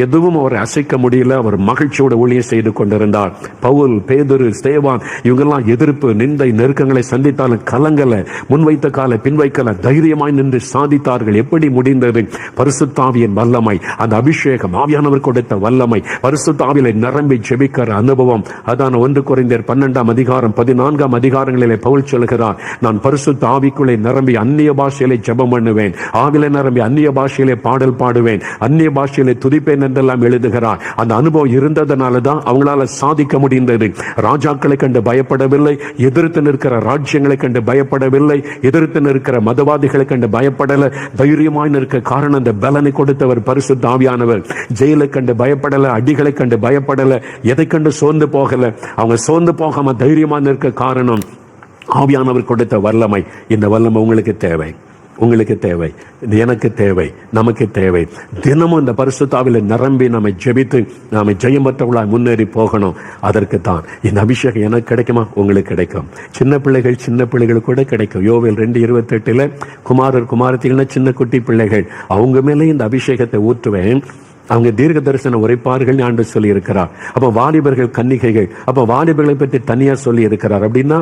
[SPEAKER 1] எதுவும் அவரை அசைக்க முடியல. அவர் மகிழ்ச்சியோட ஊழியம் செய்து கொண்டிருந்தார். பவுல், பேதுரு, ஸ்தேவான் இவங்கெல்லாம் எதிர்ப்பு, நிந்தை, நெருக்கங்களை சந்தித்தாலும் கலங்கல, முன்வைத்த கால பின்வைக்கல, தைரியமாய் நின்று சாதித்தார்கள். எப்படி முடிந்தது? பரிசுத்த ஆவியின் வல்லமை, அந்த அபிஷேகம், ஆவியானவர் கொடுத்த வல்லமை, பரிசுத்த ஆவியிலே நிரம்பி ஜெபிக்கிற அனுபவம். அதான் 1 கொரிந்தியர் 12-14 பவுல் சொல்கிறார், நான் பரிசுத்த ஆவிக்குள்ளே நிரம்பி அந்நிய பாஷையிலே ஜெபம் பண்ணுவேன், ஆவியிலே நிரம்பி அந்நிய பாஷையிலே பாடல் பாடுவேன், அந்நிய பாஷையிலே துதிப்பேன் என்றெல்லாம் எழுதுகிறார். அந்த அனுபவம் இருந்ததனால தான் அவங்களால சாதிக்க முடிந்தது. ராஜாக்களை கண்டு பயப்படவில்லை, எதிர்த்து நிற்கிற ராஜ்யங்களை கண்டு பயப்படவில்லை, எதிர்த்து நிற்கிற மதவாதிகளை கண்டு பயப்படல, தைரியமாய் நிற்க காரணம் அந்த பலனை கொடுத்தவர் பரிசுத்த ஆவியானவர். ஜெயிலை கண்டு பயப்படல, அடிகளை கண்டு பயப்படல, எதை கண்டு சோர்ந்து போகல. அவங்க சோர்ந்து போகாம தைரியமா நிற்க காரணம் ஆவியானவர் கொடுத்த வல்லமை. இந்த வல்லமை உங்களுக்கு தேவை, உங்களுக்கு தேவை, எனக்கு தேவை, நமக்கு தேவை. தினமும் இந்த பரிசுத்த ஆவியிலே நிரம்பி நம்மை ஜெபித்து நாம ஜெயம் பெற்றவர்களாய் முன்னேறி போகணும். அதற்கு தான் இந்த அபிஷேகம் எனக்கு கிடைக்குமா? உங்களுக்கு கிடைக்கும். சின்ன பிள்ளைகள் கூட கிடைக்கும். யோவேல் 2:28 குமாரர் குமாரத்திகள், சின்ன குட்டி பிள்ளைகள், அவங்க மேலே இந்த அபிஷேகத்தை ஊற்றுவேன், அவங்க தீர்க்க தரிசனம் உரைப்பார்கள் ஆண்டு சொல்லி இருக்கிறார். அப்ப வாலிபர்கள், கன்னிகைகள், அப்ப வாலிபர்களை பற்றி தனியா சொல்லி இருக்கிறார். அப்படின்னா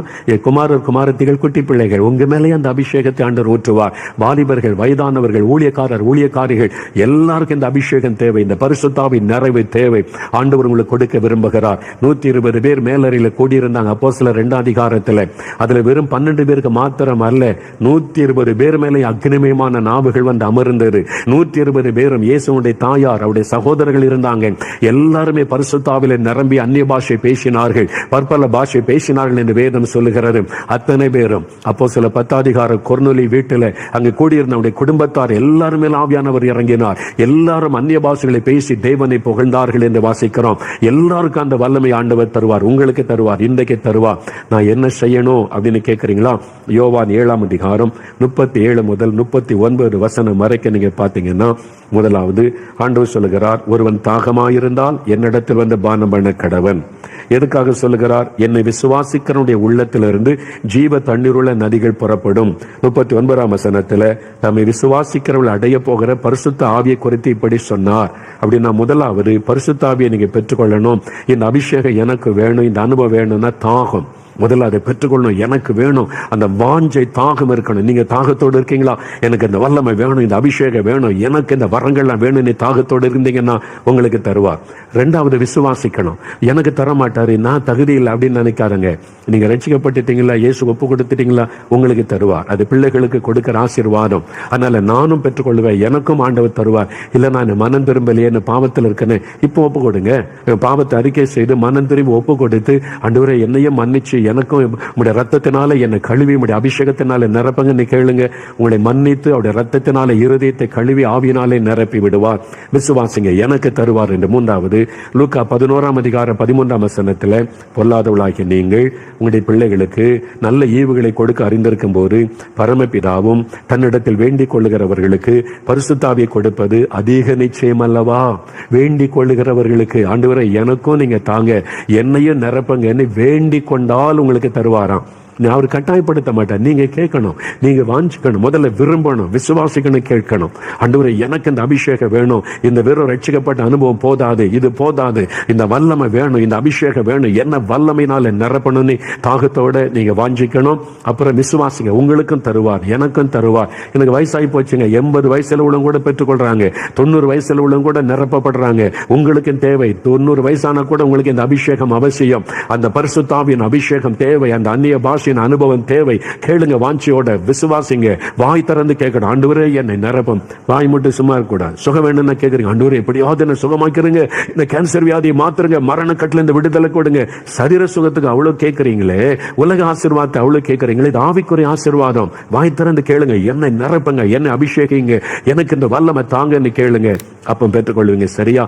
[SPEAKER 1] குமாரர் குமாரத்திகள், குட்டி பிள்ளைகள், உங்க மேலே அந்த அபிஷேகத்தை ஆண்டவர் ஊற்றுவார். வாலிபர்கள், வயதானவர்கள், ஊழியக்காரர், ஊழியக்காரிகள் எல்லாருக்கும் இந்த அபிஷேகம் தேவை. இந்த பரிசுத்தாவின் நிறைவு தேவை. ஆண்டவர் உங்களுக்கு கொடுக்க விரும்புகிறார். 120 பேர் மேலறையில கூடியிருந்தாங்க அப்போஸ்தலர் 2 அதுல வெறும் 12 பேருக்கு மாத்திரம் அல்ல, 120 பேர் மேலே அக்னிமயமான நாவுகள் வந்து அமர்ந்தது. 120 பேரும் இயேசுவுடைய தாயார், அவருடைய சகோதரர்கள் இருந்தாங்க. எல்லாருமே பரிசுத்தாவிலே நிரம்பி அந்நிய பாஷை பேசினார்கள், பற்பல பாஷை பேசினார்கள் என்று வேதம் சொல்லுகிறது. அத்தனை பேரும் அப்போஸ்தலர் 10 கொர்நேலியு வீட்டில் அங்கு கூடியிருந்தவருடைய குடும்பத்தார் எல்லாருமே ஆவியானவர் இறங்கினார். எல்லாரும் அந்நிய பாஷைகளை பேசி தேவனை புகழ்ந்தார்கள் என்று வாசிக்கிறோம். எல்லாருக்கும் அந்த வல்லமை ஆண்டவர் தருவார், உங்களுக்கு தருவார், இன்றைக்கு தருவார். நான் என்ன செய்யணும் அப்படின்னு கேட்கறீங்களா? யோவான் 7:37 முதல் 39 வரைக்கும் நீங்க பாத்தீங்கன்னா, முதலாவது ஆண்டவர் சொல்லுகிறார், ஒருவன் தாகமாயிருந்தால் என்னிடத்தில் வந்து பானம் பண்ண கடவன். எதுக்காக சொல்லுகிறார்? என்னை விசுவாசிக்கிறனுடைய உள்ளத்திலிருந்து ஜீவ தண்ணீருள்ள நதிகள் புறப்படும். 39 தம்மை விசுவாசிக்கிறவர்கள் அடைய போகிற பரிசுத்த ஆவியை குறித்து இப்படி சொன்னார். அப்படின்னா முதலாவது பரிசுத்த ஆவியை நீங்க பெற்றுக்கொள்ளணும். இந்த அபிஷேகம் எனக்கு வேணும், இந்த அனுபவம் வேணும்னா தாகம், முதல்ல அதை பெற்றுக்கொள்ளணும். எனக்கு வேணும், அந்த வாஞ்சை தாகம் இருக்கணும். நீங்க தாகத்தோடு இருக்கீங்களா? எனக்கு இந்த வல்லமை வேணும், இந்த அபிஷேகம் வேணும், எனக்கு இந்த வரங்கள்லாம் வேணும், நீ தாகத்தோடு இருந்தீங்கன்னா உங்களுக்கு தருவார். ரெண்டாவது விசுவாசிக்கணும். எனக்கு தர மாட்டாரு, நான் தகுதி இல்லை அப்படின்னு நினைக்காருங்க. நீங்க ரட்சிக்கப்பட்டுட்டீங்களா, இயேசு ஒப்பு கொடுத்துட்டீங்களா, உங்களுக்கு தருவார். அது பிள்ளைகளுக்கு கொடுக்கிற ஆசீர்வாதம். அதனால நானும் பெற்றுக்கொள்வேன், எனக்கும் ஆண்டவர் தருவார். இல்ல நான் மனம் திரும்பலையே, பாவத்தில் இருக்கேன்னு இப்போ ஒப்பு கொடுங்க. பாவத்தை அறிக்கை செய்து மனம் திரும்பி ஒப்பு கொடுத்து, ஆண்டவரே என்னையும் மன்னிச்சு எனக்கும் உங்களுடைய ரத்தத்தினால என்னை கழுவி உங்களுடைய அபிஷேகத்தினால நிரப்பங்க கேளுங்க. உங்களை மன்னித்து அவருடைய ரத்தத்தினால இருதயத்தை கழுவி ஆவியினாலே நிரப்பி விடுவார். விசுவாசிங்க, எனக்கு தருவார் என்று. மூன்றாவது லூக்கா 11:13 பொல்லாதவளாகிய நீங்கள் உங்களுடைய பிள்ளைகளுக்கு நல்ல ஈவுகளை கொடுக்க அறிந்திருக்கும் போது பரமபிதாவும் தன்னிடத்தில் வேண்டிக் கொள்ளுகிறவர்களுக்கு பரிசுத்த ஆவியை கொடுப்பது அதிக நிச்சயம் அல்லவா? வேண்டிக் கொள்ளுகிறவர்களுக்கு ஆண்டவரே எனக்கும் நீங்க தாங்க, என்னையும் நிரப்பங்க, என்னை வேண்டிக் கொண்டால் உங்களுக்கு தருவாராம். அவர் கட்டாயப்படுத்த மாட்டார். நீங்க கேட்கணும், நீங்க வாஞ்சிக்கணும், முதல்ல விரும்பணும், விசுவாசிக்கணும், கேட்கணும். ஆண்டவரே எனக்கு இந்த அபிஷேகம் வேணும், இந்த வெறும் ரட்சிக்கப்பட்ட அனுபவம் போதாது, இது போதாது, இந்த வல்லமை வேணும், இந்த அபிஷேகம் வேணும், என்ன வல்லமைனால நிரப்பணும்னு தாகத்தோட நீங்க வாஞ்சிக்கணும். அப்புறம் விசுவாசிங்க, உங்களுக்கும் தருவார், எனக்கும் தருவார். எனக்கு வயசாகி போச்சுங்க, 80 வயசுல உள்ளவங்க கூட பெற்றுக்கொள்றாங்க, 90 வயசுல உள்ளவங்க கூட நிரப்பப்படுறாங்க. உங்களுக்கும் தேவை. 90 வயசான கூட உங்களுக்கு இந்த அபிஷேகம் அவசியம். அந்த பரிசுத்த ஆவியின் அபிஷேகம் தேவை, அந்த அந்நிய பாஷை அனுபவம் தேவை. கேளுங்க, வாஞ்சியோட விசுவாசிங்க, வாய் திறந்து கேட்கணும். ஆண்டவரே என்னை நிரப்பும். வாய் மட்டும் சும்மா இருக்க கூடாது. சுகம் வேணும்னா கேட்கறீங்க, ஆண்டவரே எப்படியாவது என்ன சுகமாக்கிறீங்க, இந்த கேன்சர் வியாதியை மாத்துருங்க, மரண கட்டில இந்த விடுதலை கொடுங்க. சரீர சுகத்துக்கு அவ்வளவு கேட்கறீங்களே, உலக ஆசீர்வாதத்தை அவ்வளவு கேட்கறீங்களே, இது ஆவிக்குரிய ஆசீர்வாதம். வாய் திறந்து கேளுங்க, என்னை நிரப்புங்க, என்னை அபிஷேகிங்க, எனக்கு இந்த வல்லமை தாங்கன்னு கேளுங்க, அப்ப பெற்றுக்கொள்வீங்க. சரியா?